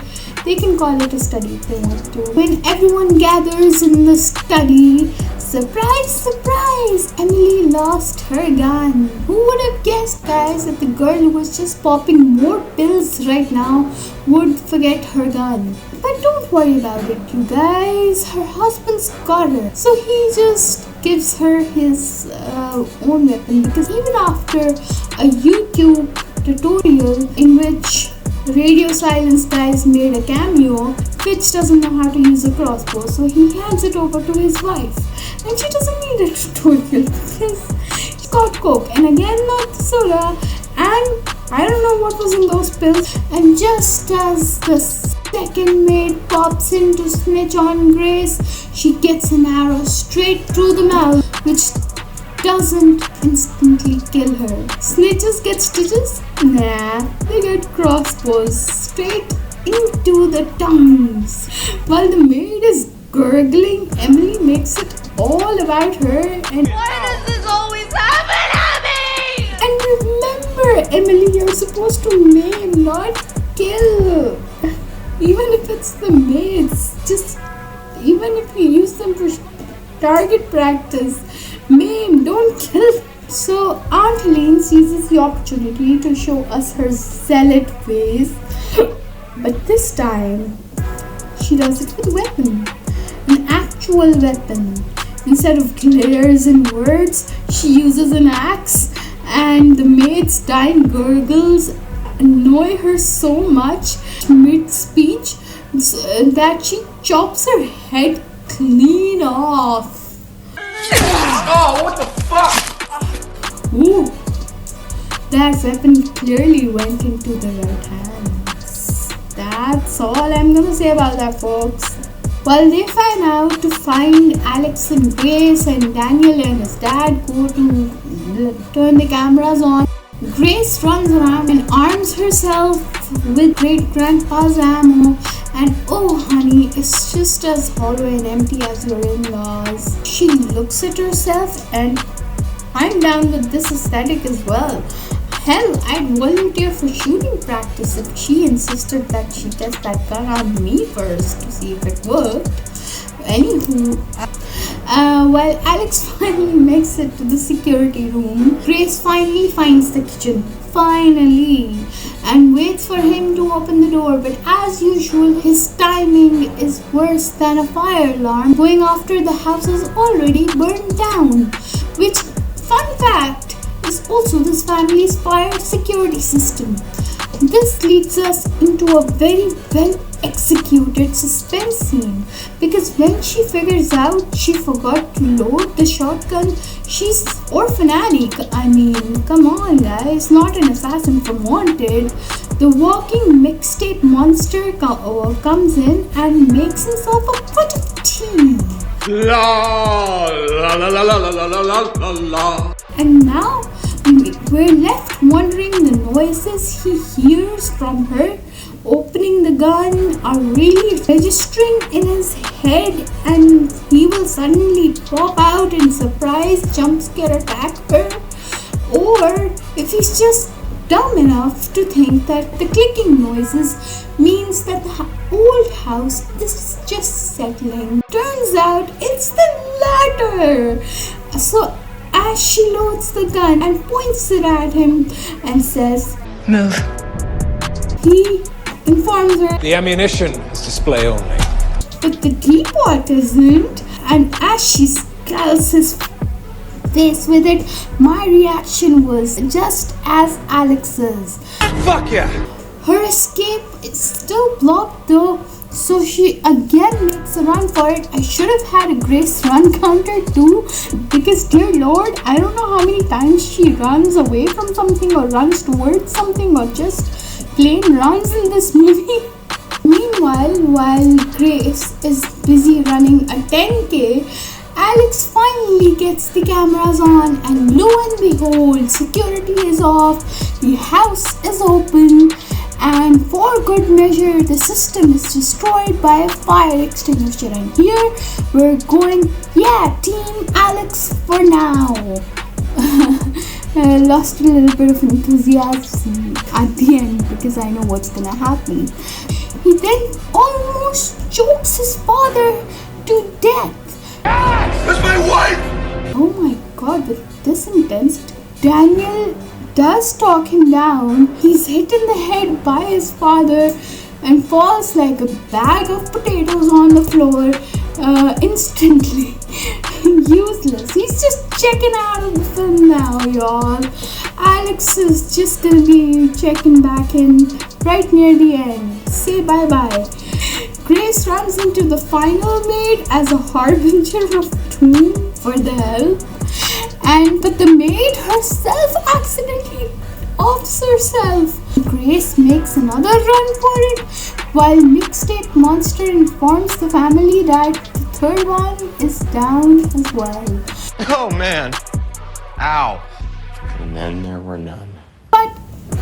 Speaker 2: they can call it a study if they want to. When everyone gathers in the study, surprise, surprise! Emily lost her gun. Who would have guessed, guys, that the girl who was just popping more pills right now would forget her gun? But don't worry about it, you guys. Her husband's got her. So he just gives her his own weapon, because even after a YouTube tutorial in which radiosilence guys made a cameo, Fitch doesn't know how to use a crossbow, so he hands it over to his wife. And she doesn't need a tutorial because she's got coke, and again not soda, and I don't know what was in those pills. And just as the second maid pops in to snitch on Grace, she gets an arrow straight through the mouth, which doesn't instantly kill her. Snitches get stitches? Nah, they get crossbows straight into the tongues. While the maid is gurgling, Emily makes it all about her. And
Speaker 7: why does this always happen to me?
Speaker 2: And remember, Emily, you're supposed to maim, not kill. Even if it's the maids, just even if you use them for target practice, maim, don't kill. So Aunt Helene seizes the opportunity to show us her zealot ways, but this time she does it with a weapon, an actual weapon. Instead of glares and words, she uses an axe, and the maid's dying gurgles annoy her so much mid-speech that she chops her head clean off.
Speaker 11: Oh, what the fuck?
Speaker 2: Ooh, that weapon clearly went into the right hands. That's all I'm gonna say about that, folks. While they find out to find Alex and Grace, and Daniel and his dad go to turn the cameras on, Grace runs around and arms herself with great-grandpa's ammo, and oh honey, it's just as hollow and empty as your in-laws. She looks at herself, and I'm down with this aesthetic as well. Hell, I'd volunteer for shooting practice if she insisted that she test that gun on me first to see if it worked. Anywho, while Alex finally makes it to the security room, Grace finally finds the kitchen. Finally, and waits for him to open the door, but as usual, his timing is worse than a fire alarm going after the house is already burned down. Which, fun fact, is also this family's fire security system. This leads us into a very well executed suspense scene, because when she figures out she forgot to load the shotgun, she's orphan-Annie. I mean, come on guys, not an assassin from Wanted. The walking mixtape monster comes in and makes himself a pot of tea.
Speaker 11: La la la la la la la la la.
Speaker 2: And now we're left wondering the noises he hears from her opening the gun are really registering in his head, and he will suddenly pop out and surprise jump scare attack her, or if he's just dumb enough to think that the clicking noises means that the old house is just settling. Turns out it's the latter. So as she loads the gun and points it at him and says,
Speaker 7: Move.
Speaker 2: He informs her,
Speaker 11: The ammunition is display only.
Speaker 2: but the teapot isn't. And as she scalds his face with it, my reaction was just as Alex's.
Speaker 11: Fuck yeah!
Speaker 2: Her escape is still blocked though, So she again makes a run for it. I should have had a Grace run counter too, because dear Lord, I don't know how many times she runs away from something or runs towards something or just plain runs in this movie. Meanwhile, while Grace is busy running a 10K, Alex finally gets the cameras on, and lo and behold, security is off, the house is open, and for good measure, the system is destroyed by a fire extinguisher. And here we're going, yeah, Team Alex for now. I lost a little bit of enthusiasm at the end because I know what's gonna happen. He then almost chokes his father to death.
Speaker 11: That's my wife!
Speaker 2: Oh my god, with this intensity. Daniel does talk him down. He's hit in the head by his father and falls like a bag of potatoes on the floor instantly. Useless. He's just checking out of the film now, y'all. Alex is just gonna be checking back in right near the end. Say bye-bye. Grace runs into the final maid as a harbinger of doom for the help, but the maid herself accidentally offs herself. Grace makes another run for it, while Mixtape Monster informs the family that the third one is down as well.
Speaker 5: Oh man. Ow. And then there were none.
Speaker 2: But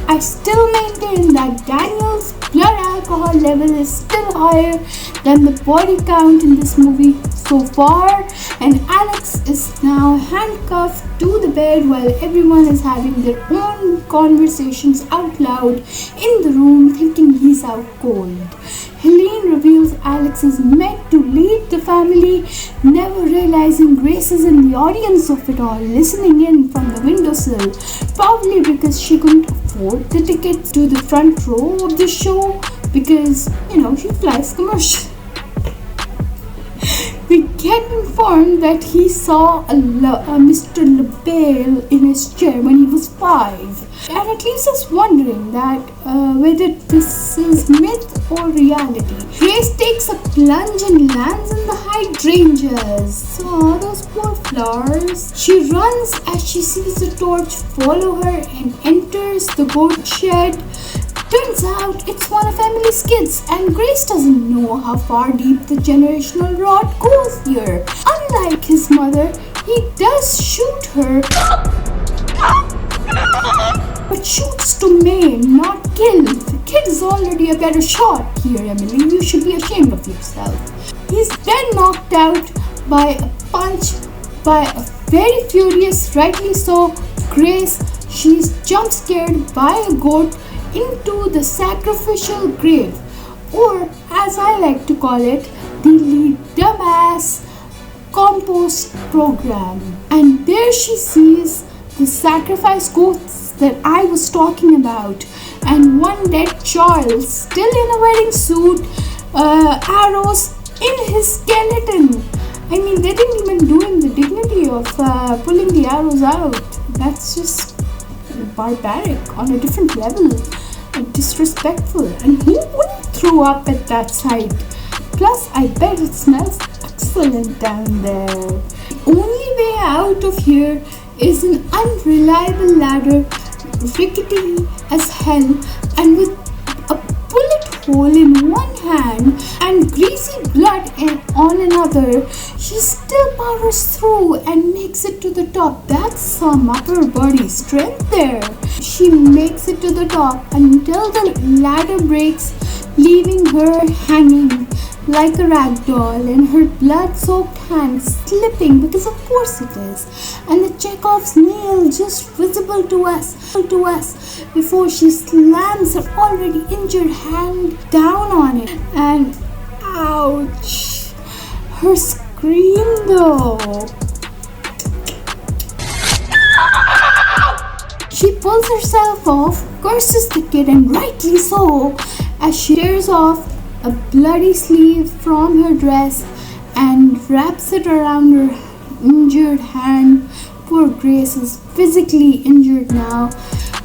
Speaker 2: I still maintain that Daniel's blood alcohol level is still higher than the body count in this movie so far, and Alex is now handcuffed to the bed while everyone is having their own conversations out loud in the room, thinking he's out cold. Helene reveals Alex is meant to lead the family, never realizing Grace is in the audience of it all, listening in from the windowsill, probably because she couldn't afford the ticket to the front row of the show because, she flies commercial. We get informed that he saw a Mr. Labail in his chair when he was 5, and it leaves us wondering that whether this is myth or reality. Grace takes a plunge and lands in the hydrangeas. Oh, those poor flowers. She runs as she sees the torch follow her and enters the goat shed. Turns out it's one of Emily's kids, and Grace doesn't know how far deep the generational rot goes here. Unlike his mother, he does shoot her, but shoots to maim, not kill. The kid is already a better shot here, Emily. You should be ashamed of yourself. He's then knocked out by a punch by a very furious, rightly so, Grace. She's jump scared by a goat into the sacrificial grave, or as I like to call it, the dumbass compost program. And there she sees the sacrifice goats that I was talking about, and one dead child still in a wedding suit, arrows in his skeleton. I mean, they didn't even do him the dignity of pulling the arrows out. That's just barbaric on a different level, disrespectful, and who wouldn't throw up at that sight? Plus, I bet it smells excellent down there. The only way out of here is an unreliable ladder, rickety as hell, and with a bullet hole in one hand and greasy blood on another, she still powers through and makes it to the top. That's some upper body strength there. She makes it to the top until the ladder breaks, leaving her hanging like a rag doll, and her blood-soaked hand slipping, because of course it is, and the Chekhov's nail just visible to us before she slams her already injured hand down on it. And ouch, her scream though. She pulls herself off, curses the kid, and rightly so, as she tears off a bloody sleeve from her dress and wraps it around her injured hand. Poor Grace is physically injured now,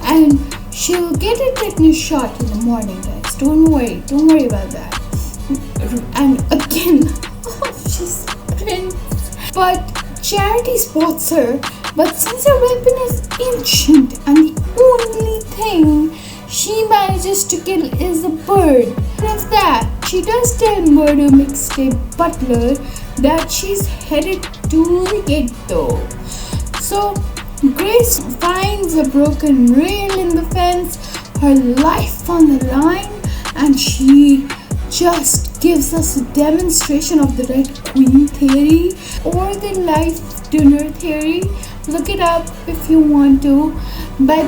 Speaker 2: and she'll get a tetanus shot in the morning, guys. Don't worry about that. and again, she's prince. But Charity spots her, but since her weapon is ancient and the only thing she manages to kill is a bird. Of that, she does tell Murder Mixtape Butler that she's headed to the gate though. So Grace finds a broken rail in the fence, her life on the line, and she just gives us a demonstration of the Red Queen theory or the life dinner theory. Look it up if you want to, by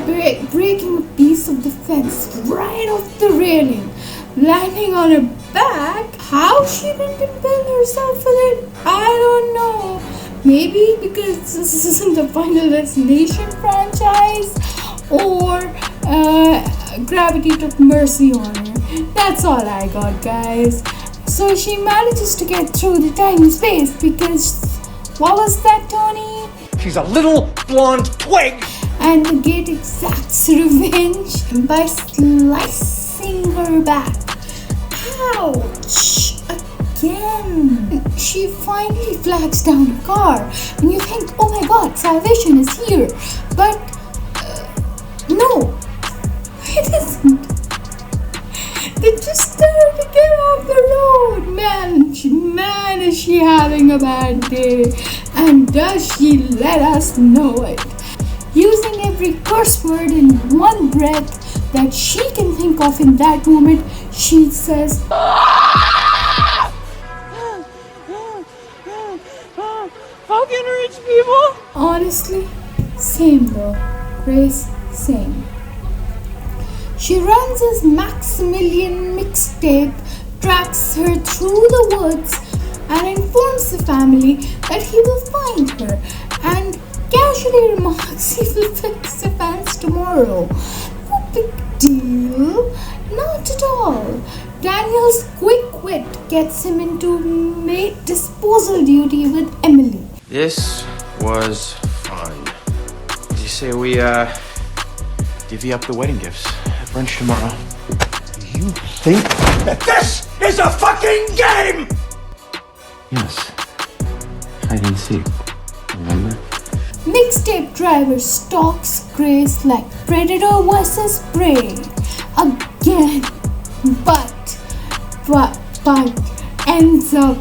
Speaker 2: breaking a piece of the fence right off the railing, landing on her back. How she didn't impale herself with it, I don't know. Maybe because this isn't the Final Destination franchise, or gravity took mercy on her. That's all I got, guys. So she manages to get through the tiny space because, what was that, Tony?
Speaker 11: She's a little blonde twig!
Speaker 2: And the gate exacts revenge by slicing her back. Ouch! Again! She finally flags down her car, and you think, oh my god, salvation is here. But, no, it isn't. They just tell her to get off the road. Man, is she having a bad day. And does she let us know it? Using every curse word in one breath that she can think of in that moment, she says,
Speaker 11: Fucking rich people!
Speaker 2: honestly, same though. Grace, same. She runs as Maximilian Mixtape, tracks her through the woods, and informs the family that he will find her, and casually remarks he will fix the fence tomorrow. No big deal, not at all. Daniel's quick wit gets him into maid disposal duty with Emily.
Speaker 5: This was fun. Did you say we, divvy up the wedding gifts at brunch tomorrow?
Speaker 11: You think that this is a fucking game?
Speaker 5: Yes. Hide and seek. Remember?
Speaker 2: Mixtape driver stalks Grace like predator versus prey. Again. But ends up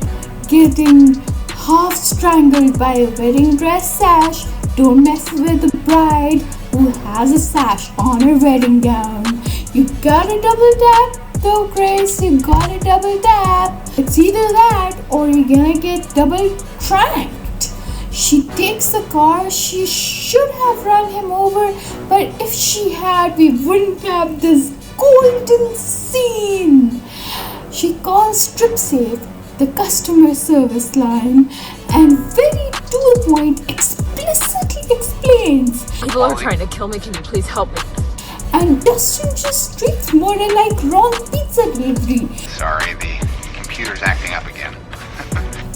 Speaker 2: getting half strangled by a wedding dress sash. Don't mess with the bride who has a sash on her wedding gown. You gotta double tap though, Grace, you gotta double tap. It's either that or you're gonna get double tranked. She takes the car. She should have run him over, but if she had, we wouldn't have this golden scene. She calls TripSafe, the customer service line, and very to the point explicitly explains,
Speaker 7: People are trying to kill me, can you please help me?
Speaker 2: and Dustin just treats Murder like wrong pizza delivery.
Speaker 12: Sorry, the computer's acting up again.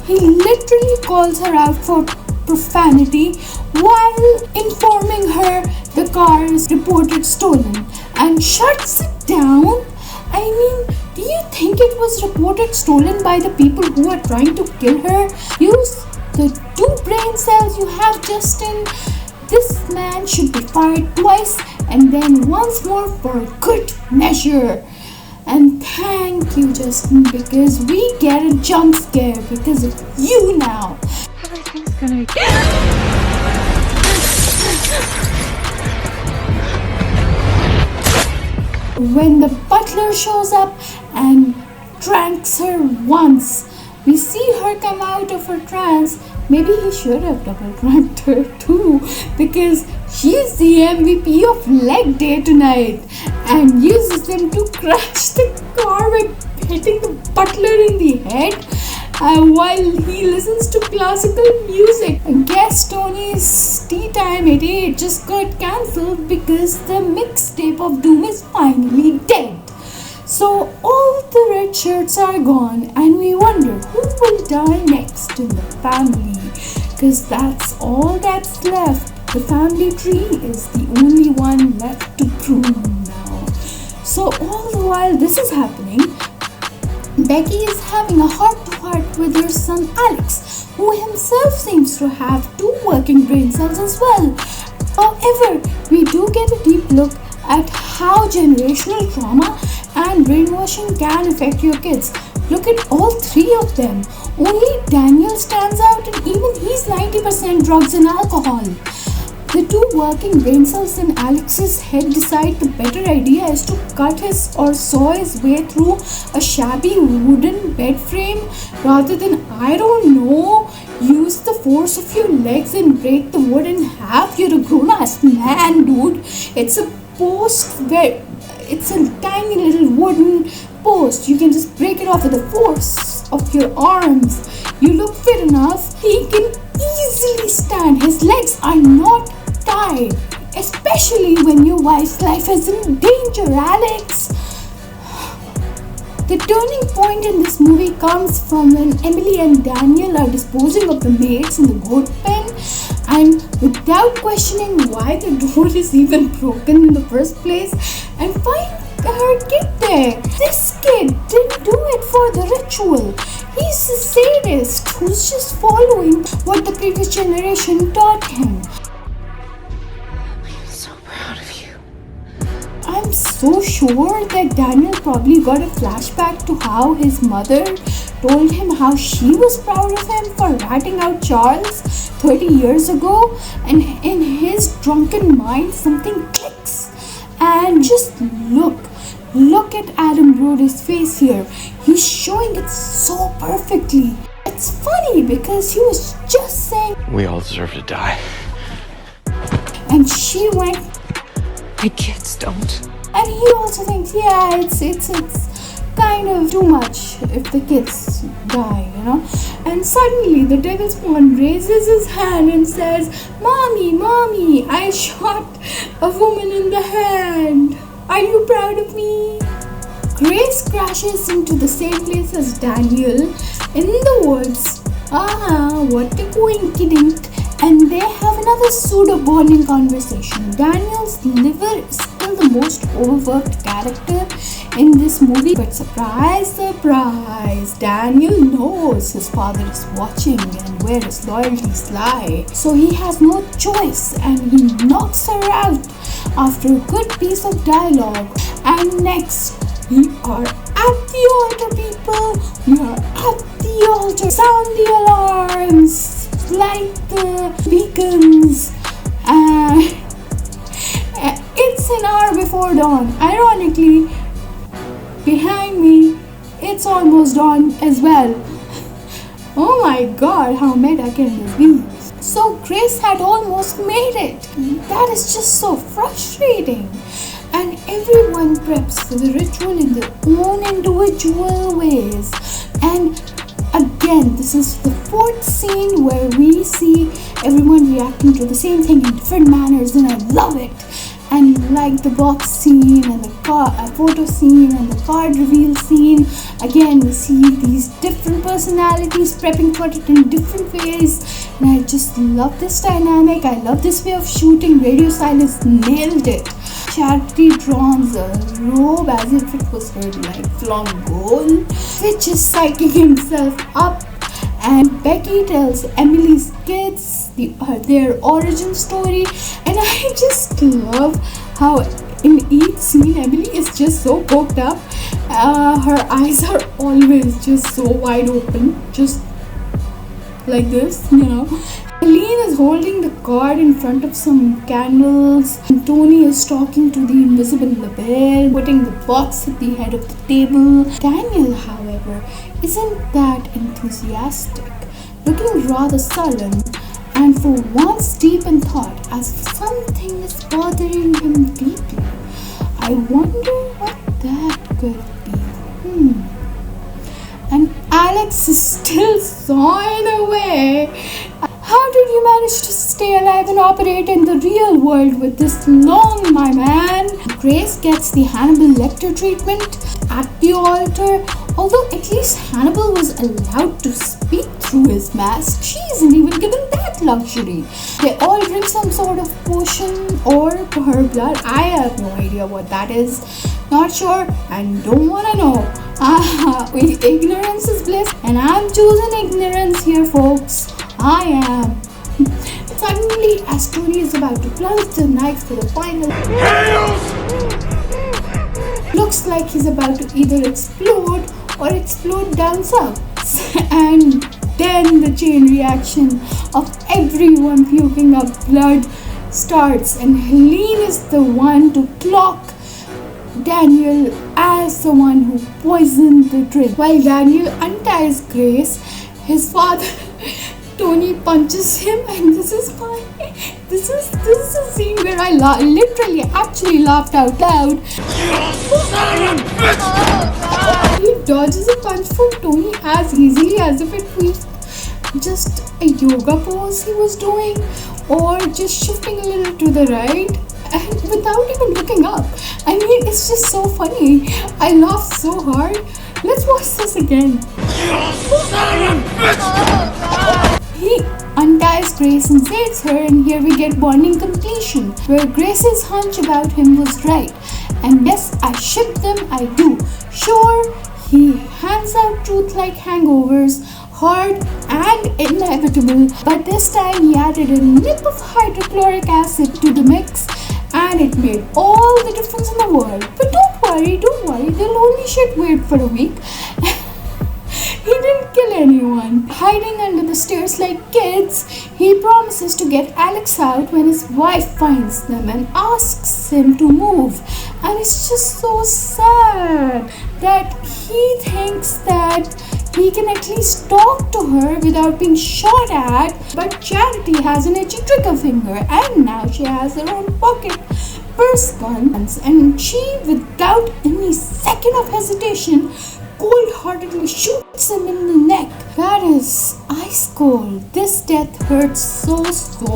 Speaker 2: He literally calls her out for profanity while informing her the car is reported stolen and shuts it down. I mean, do you think it was reported stolen by the people who are trying to kill her? Use the 2 brain cells you have, Justin. This man should be fired twice and then once more for good measure. And thank you, Justin, because we get a jump scare because of you now.
Speaker 7: Everything's gonna
Speaker 2: When the butler shows up and tranks her once, we see her come out of her trance. Maybe he should have double tranked her too, because she's the MVP of leg day tonight and uses them to crash the car by hitting the butler in the head while he listens to classical music. I guess Tony's tea time at 8 just got cancelled because the mixtape of Doom is finally dead. So all the red shirts are gone and we wonder who will die next in the family, because that's all that's left. The family tree is the only one left to prune now. So all the while this is happening, Becky is having a heart-to-heart with her son Alex, who himself seems to have 2 working brain cells as well. However, we do get a deep look at how generational trauma and brainwashing can affect your kids. Look at all 3 of them. Only Daniel stands out, and even he's 90% drugs and alcohol. The 2 working brain cells in Alex's head decide the better idea is to cut his or saw his way through a shabby wooden bed frame rather than, I don't know, use the force of your legs and break the wood in half. You're a grown-ass man, dude. It's a post where it's a tiny little wooden post. You can just break it off with the force of your arms. You look fit enough. He can easily stand. His legs are not tied, especially when your wife's life is in danger, Alex. The turning point in this movie comes from when Emily and Daniel are disposing of the mates in the goat pen, and without questioning why the door is even broken in the first place, and find her kid there. This kid didn't do it for the ritual. He's a sadist who's just following what the previous generation taught him. I'm so sure that Daniel probably got a flashback to how his mother told him how she was proud of him for ratting out Charles 30 years ago, and in his drunken mind something clicks. And just look at Adambrody's face here. He's showing it so perfectly. It's funny because he was just saying,
Speaker 5: We all deserve to die.
Speaker 2: And she went,
Speaker 7: My kids don't.
Speaker 2: and he also thinks, yeah, it's kind of too much if the kids die, you know. And suddenly the devil spawn raises his hand and says, Mommy, I shot a woman in the hand. Are you proud of me? Grace crashes into the same place as Daniel in the woods. What a coincidence. And they have another pseudo-bonding conversation. Daniel's liver is still the most overworked character in this movie. But surprise, Daniel knows his father is watching and where his loyalties lie. So he has no choice and he knocks her out after a good piece of dialogue. And next, we are at the altar, people. We are at the altar. Sound the alarms. Light the beacons. It's an hour before dawn. Ironically, behind me, it's almost dawn as well. Oh my god, how meta can this be? So Grace had almost made it. That is just so frustrating. And everyone preps for the ritual in their own individual ways. And again, this is the 4th scene where we see everyone reacting to the same thing in different manners, and I love it. And like the box scene and the photo scene and the card reveal scene, again we see these different personalities prepping for it in different ways, and I just love this dynamic. I love this way of shooting. Radiosilence nailed it. Charity drawns a robe as if it was her lifelong goal. Fitch is psyching himself up, and Becky tells Emily's kids their origin story, and I just love how in each scene Emily is just so poked up. Her eyes are always just so wide open, just like this, you know. Eileen is holding the card in front of some candles, and Tony is talking to the invisible labail, putting the box at the head of the table. Daniel, however, isn't that enthusiastic, looking rather sullen, and for once deep in thought, as if something is bothering him deeply. I wonder what that could be. And Alex is still sawing away. How did you manage to stay alive and operate in the real world with this long, my man? Grace gets the Hannibal Lecter treatment at the altar. Although at least Hannibal was allowed to speak through his mask, she isn't even given that luxury. They all drink some sort of potion or her blood. I have no idea what that is. Not sure and don't want to know. Ignorance is bliss, and I'm choosing ignorance here, folks. I am. Suddenly, as Tony is about to plunge the knife for the final, looks like he's about to either explode or explode down south. And then the chain reaction of everyone puking up blood starts, and Helene is the one to clock Daniel as the one who poisoned the drink. While Daniel unties Grace, his father Tony punches him, and this is a scene where I actually laughed out loud. He dodges a punch from Tony as easily as if it was just a yoga pose he was doing, or just shifting a little to the right, and without even looking up. I mean, it's just so funny. I laughed so hard. Let's watch this again. He unties Grace and saves her, and here we get bonding completion, where Grace's hunch about him was right. And yes, I ship them, I do. Sure, he hands out truth like hangovers, hard and inevitable, but this time he added a nip of hydrochloric acid to the mix, and it made all the difference in the world. But don't worry, they'll only shit weird for a week. He didn't kill anyone. Hiding under the stairs like kids, he promises to get Alex out when his wife finds them and asks him to move. And it's just so sad that he thinks that he can at least talk to her without being shot at, but Charity has an itchy trigger finger, and now she has her own pocket burst guns, and she, without any second of hesitation, cold-heartedly shoots him in the neck. That is ice cold. This death hurts so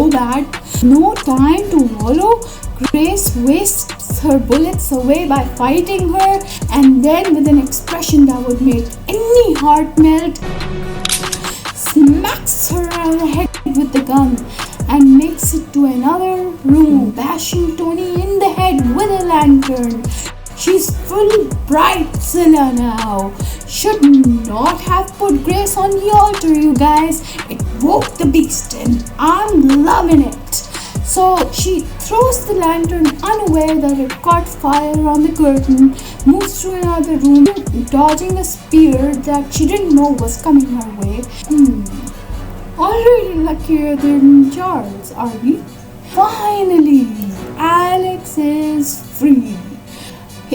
Speaker 2: bad. No time to wallow. Grace wastes her bullets away by fighting her, and then with an expression that would make any heart melt, smacks her on the head with the gun and makes it to another room, bashing Tony in the head with a lantern. She's full bridezilla now. Should not have put Grace on the altar, you guys. It woke the beast, and I'm loving it. So she throws the lantern, unaware that it caught fire on the curtain, moves to another room, dodging a spear that she didn't know was coming her way. Already luckier than Charles, are we? Finally, Alex is free.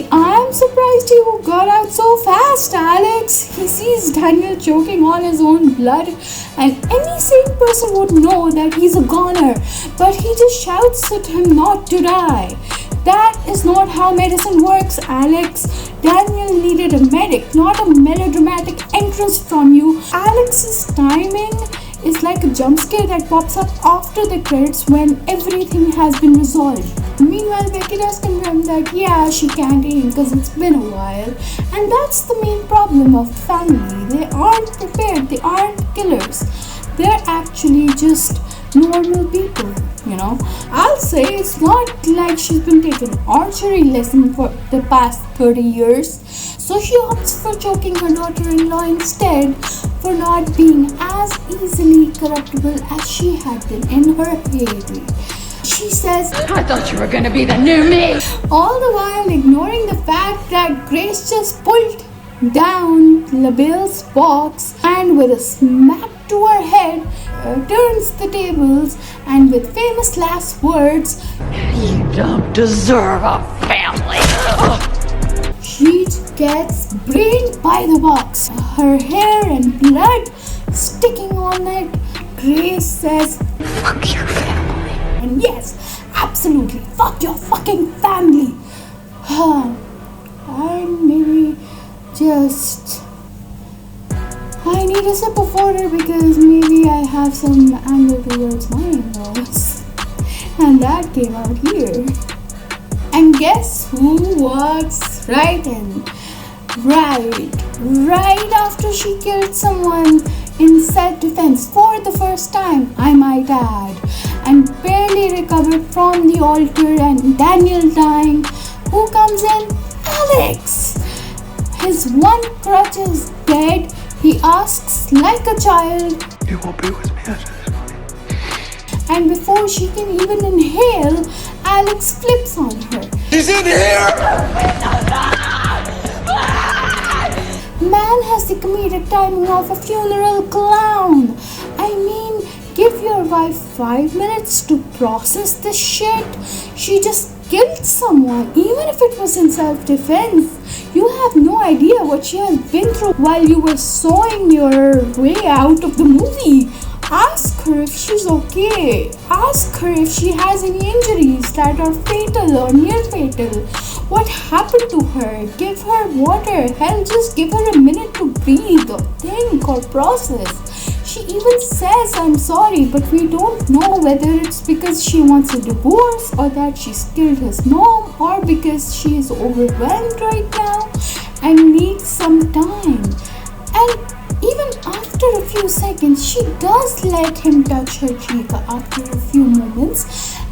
Speaker 2: I'm surprised you got out so fast, Alex. He sees Daniel choking on his own blood, and any sane person would know that he's a goner, but he just shouts at him not to die. That is not how medicine works, Alex. Daniel needed a medic, not a melodramatic entrance from you. Alex's timing is like a jump scare that pops up after the credits when everything has been resolved. Meanwhile, Becky does confirm that yeah, she can't aim because it's been a while, and that's the main problem of the family. They aren't prepared, they aren't killers. They're actually just normal people, you know. I'll say it's not like she's been taking archery lesson for the past 30 years, so she opts for choking her daughter-in-law instead, for not being as easily corruptible as she had been in her heyday. She says,
Speaker 4: I thought you were gonna be the new me.
Speaker 2: All the while ignoring the fact that Grace just pulled down labail's box and with a smack to her head turns the tables, and with famous last words,
Speaker 4: You don't deserve a family.
Speaker 2: she gets brained by the box. Her hair and blood sticking on it. Grace says,
Speaker 4: Fuck your family.
Speaker 2: and yes, absolutely, fuck your fucking family. And maybe just I need a sip of water because maybe I have some anger towards my in-laws. And that came out here. And guess who walks right in? Right after she killed someone in self-defense for the first time, I might add, and barely recovered from the altar and Daniel dying. Who comes in? Alex! his one crutch is dead, he asks like a child,
Speaker 10: "You will be with me after this movie?"
Speaker 2: and before she can even inhale, Alex flips on her.
Speaker 11: He's in here!
Speaker 2: Man has the comedic timing of a funeral clown. I mean, give your wife 5 minutes to process this shit. She just killed someone, even if it was in self-defense. You have no idea what she has been through while you were sawing your way out of the movie. Ask her if she's okay. Ask her if she has any injuries that are fatal or near fatal. What happened to her? Give her water. Hell, just give her a minute to breathe or think or process. She even says, "I'm sorry," but we don't know whether it's because she wants a divorce or that she's killed his mom or because she is overwhelmed right now and needs some time. And even after a few seconds, she does let him touch her cheek after a few moments,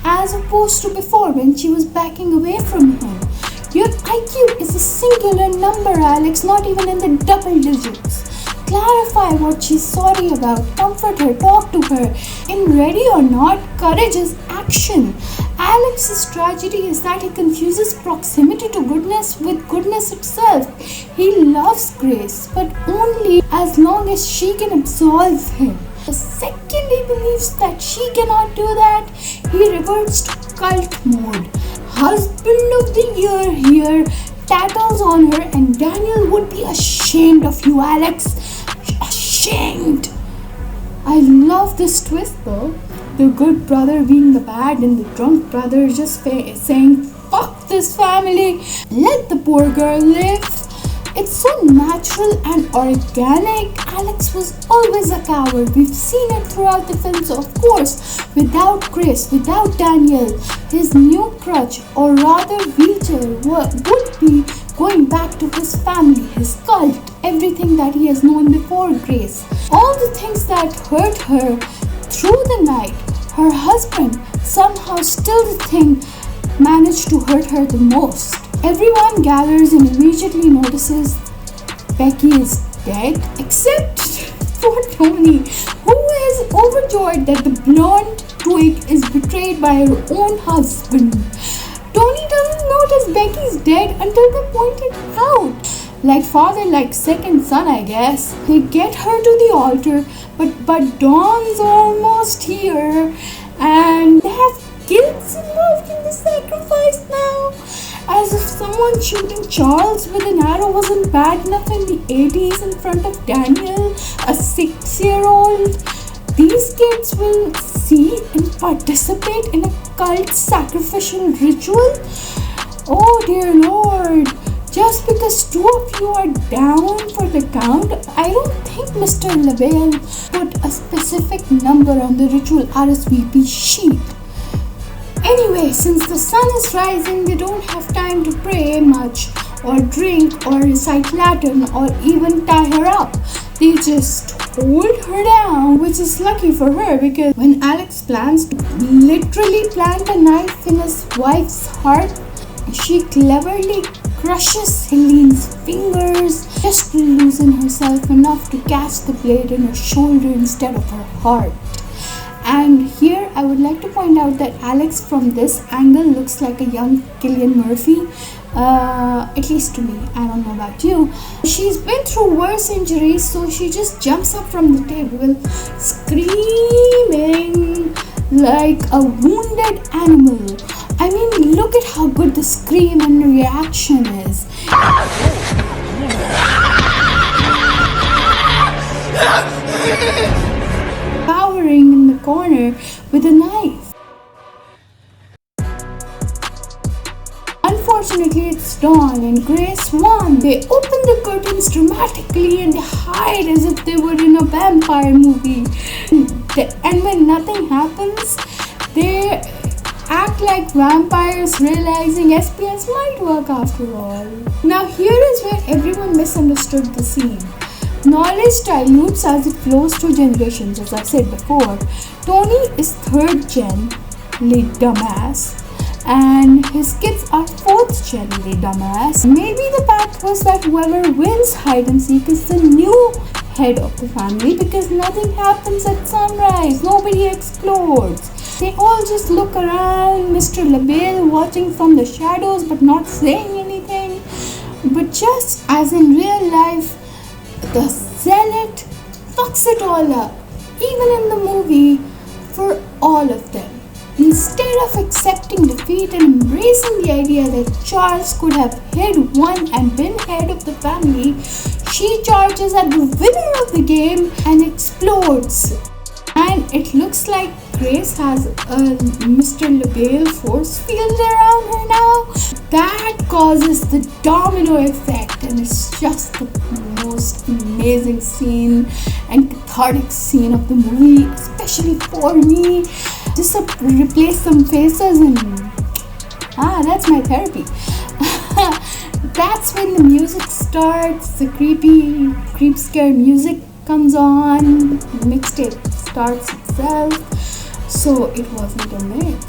Speaker 2: as opposed to before when she was backing away from him. Your IQ is a singular number, Alex, not even in the double digits. Clarify what she's sorry about, comfort her, talk to her. In Ready or Not, courage is action. Alex's tragedy is that he confuses proximity to goodness with goodness itself. He loves Grace, but only as long as she can absolve him. The second he believes that she cannot do that, he reverts to cult mode. Husband of the year here, tattles on her, and Daniel would be ashamed of you, Alex. Ashamed. I love this twist though. The good brother being the bad and the drunk brother just saying, "Fuck this family, let the poor girl live." It's so natural and organic. Alex was always a coward. We've seen it throughout the film, so of course, without Chris, without Daniel, his new crutch, or rather wheelchair, would be going back to his family, his cult, everything that he has known before Grace. All the things that hurt her through the night, her husband, somehow still the thing managed to hurt her the most. Everyone gathers and immediately notices Becky is dead, except for Tony, who is overjoyed that the blonde twig is betrayed by her own husband. Tony doesn't notice Becky's dead until they point it out. Like father, like second son, I guess. They get her to the altar, but Dawn's almost here, and they have kids involved in the sacrifice now. As if someone shooting Charles with an arrow wasn't bad enough in the 80s in front of Daniel, a 6-year-old. These kids will see and participate in a cult sacrificial ritual? Oh dear Lord. Just because two of you are down for the count, I don't think Mr. Labail put a specific number on the ritual RSVP sheet. Anyway, since the sun is rising, they don't have time to pray much or drink or recite Latin or even tie her up. They just hold her down, which is lucky for her because when Alex plans to literally plant a knife in his wife's heart, she cleverly crushes Helene's fingers just to loosen herself enough to catch the blade in her shoulder instead of her heart. And here I would like to point out that Alex from this angle looks like a young Cillian Murphy, at least to me. I don't know about you. She's been through worse injuries, so she just jumps up from the table screaming like a wounded animal. I mean, look at how good the scream and reaction is. Cowering in the corner with a knife. Unfortunately, it's dawn and Grace won. They open the curtains dramatically and they hide as if they were in a vampire movie. And when nothing happens, they act like vampires, realizing SPS might work after all. Now here is where everyone misunderstood the scene. Knowledge dilutes as it flows through generations, as I said before. Tony is 3rd gen, late dumbass, and his kids are 4th gen, they dumbass. Maybe the pact was that whoever wins hide and seek is the new head of the family, because nothing happens at sunrise, nobody explodes. They all just look around, Mr. Labail watching from the shadows but not saying anything. But just as in real life, the zealot fucks it all up, even in the movie, for all of them. Instead of accepting defeat and embracing the idea that Charles could have won and been head of the family, she charges at the winner of the game and explodes. And it looks like Grace has a Mr. Labail force field around her now. That causes the domino effect, and it's just the most amazing scene and cathartic scene of the movie, especially for me. Just replace some faces and that's my therapy. That's when the music starts, the creepy creep scare music comes on, the mixtape starts itself. So it wasn't a myth,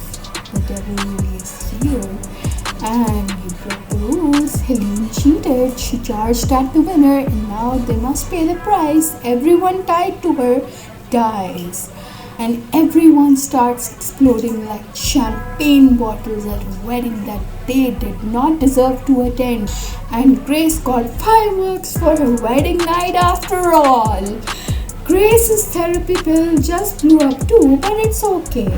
Speaker 2: the devil really is here, and he broke the rules. Helene cheated, she charged at the winner, and now they must pay the price. Everyone tied to her dies, and everyone starts exploding like champagne bottles at a wedding that they did not deserve to attend. And Grace got fireworks for her wedding night after all. Grace's therapy pill just blew up too, but it's okay,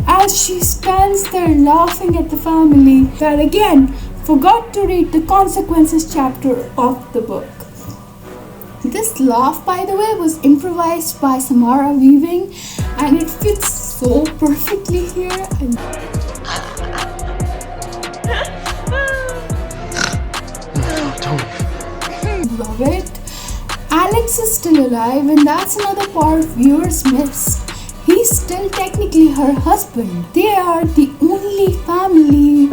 Speaker 2: as she stands there laughing at the family that again forgot to read the consequences chapter of the book. This laugh, by the way, was improvised by Samara Weaving, and it fits so perfectly here. I love it. Alex is still alive, and that's another part viewers missed. He's still technically her husband. They are the only family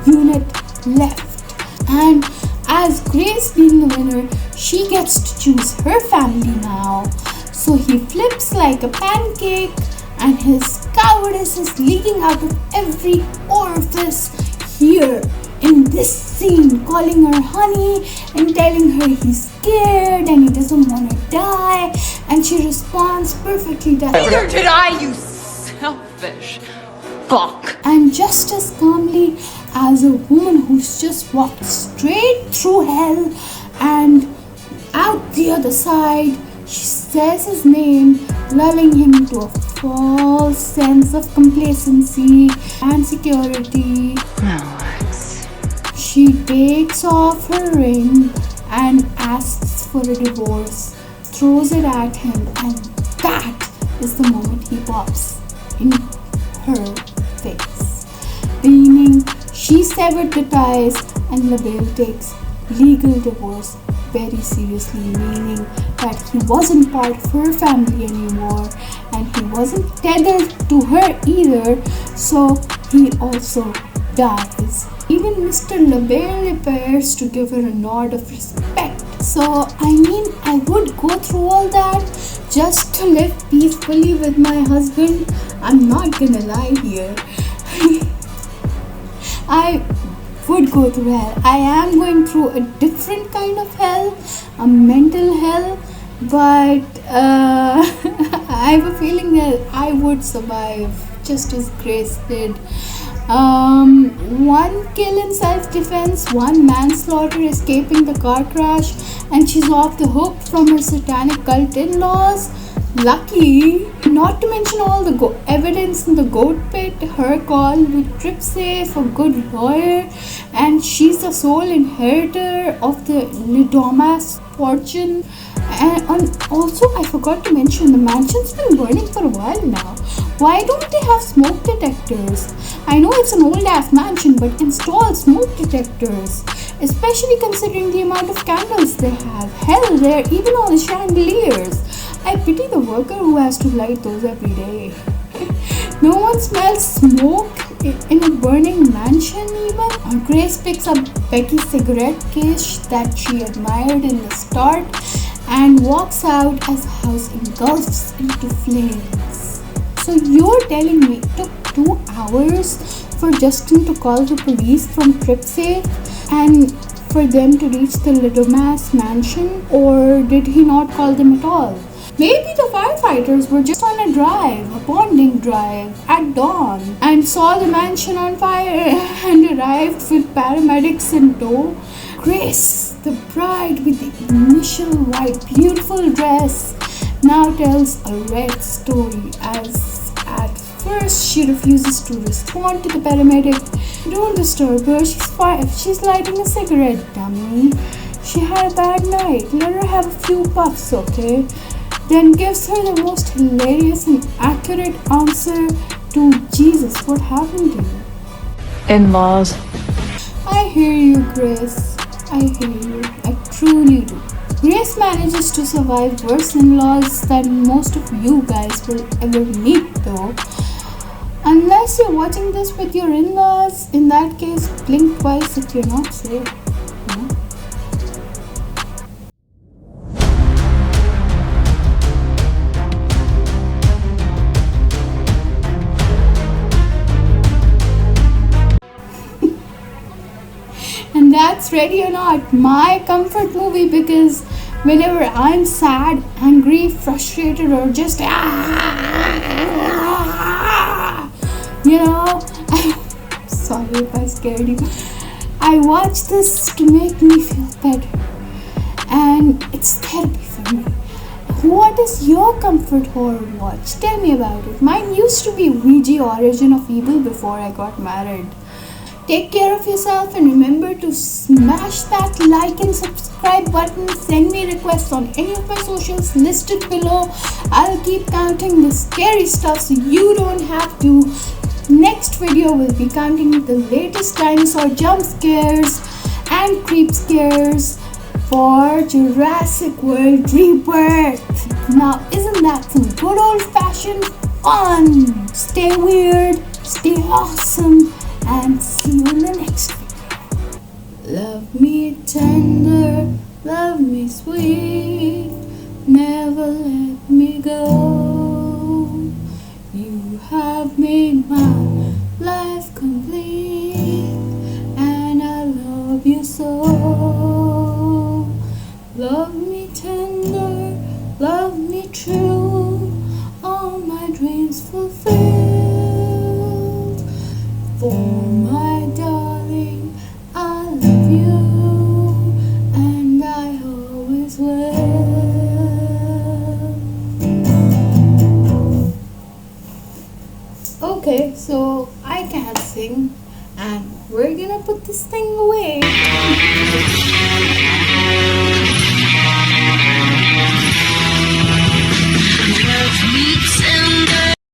Speaker 2: unit left. And as Grace being the winner, she gets to choose her family now. So he flips like a pancake, and his cowardice is leaking out of every orifice here in this scene, calling her honey and telling her he's scared and he doesn't want to die, and she responds perfectly that
Speaker 8: Neither did I, you selfish fuck.
Speaker 2: And just as calmly as a woman who's just walked straight through hell and out the other side, she says his name, lulling him into a false sense of complacency and security. She takes off her ring and asks for a divorce, throws it at him, and that is the moment he pops in her face. Meaning, she severed the ties, and Labail takes legal divorce very seriously, meaning that he wasn't part of her family anymore, and he wasn't tethered to her either, so he also dies. Even Mr. Labail appears to give her a nod of respect. So, I mean, I would go through all that just to live peacefully with my husband. I'm not gonna lie here. I would go through hell. I am going through a different kind of hell, a mental hell, but I have a feeling that I would survive just as Grace did. One kill in self-defense, one manslaughter escaping the car crash, and she's off the hook from her satanic cult in-laws. Lucky. Not to mention all the evidence in the goat pit, her call with TripSafe, a good lawyer, and she's the sole inheritor of the Domases fortune. And also, I forgot to mention, the mansion's been burning for a while now. Why don't they have smoke detectors? I know it's an old ass mansion, but install smoke detectors, especially considering the amount of candles they have. Hell, they're even on the chandeliers. I pity the worker who has to light those every day. No one smells smoke in a burning mansion even. Grace picks up Becky's cigarette case that she admired in the start and walks out as the house engulfs into flames. So you're telling me it took 2 hours for Justin to call the police from Tripsay and for them to reach the Domases mansion, or did he not call them at all? Maybe the firefighters were just on a drive, a bonding drive, at dawn and saw the mansion on fire and arrived with paramedics in tow. Grace, the bride with the initial white beautiful dress, now tells a red story as at first she refuses to respond to the paramedic. Don't disturb her, she's lighting a cigarette, dummy. She had a bad night, let her have a few puffs, okay? Then gives her the most hilarious and accurate answer to Jesus, what happened to you?
Speaker 8: In-laws.
Speaker 2: I hear you, Grace. I hear you. I truly do. Grace manages to survive worse in-laws than most of you guys will ever meet though. Unless you're watching this with your in-laws, in that case, blink twice if you're not safe. No? And that's Ready or Not, my comfort movie, because whenever I'm sad, angry, frustrated, or just I'm sorry if I scared you. I watch this to make me feel better, and it's therapy for me. What is your comfort horror watch? Tell me about it. Mine used to be Ouija Origin of Evil before I got married. Take care of yourself and remember to smash that like and subscribe button. Send me requests on any of my socials listed below. I'll keep counting the scary stuff so you don't have to. Next video will be counting the latest dinosaur jump scares and creepscares for Jurassic World Rebirth. Now isn't that some good old fashioned fun? Stay weird, stay awesome, and see you in the next video. Love me tender, love me sweet, never let me go. You have made my life complete, and I love you so. Love me tender, love me true, all my dreams fulfilled. For my darling, I love you, and I always will. Okay, so I can't sing, and we're gonna put this thing away.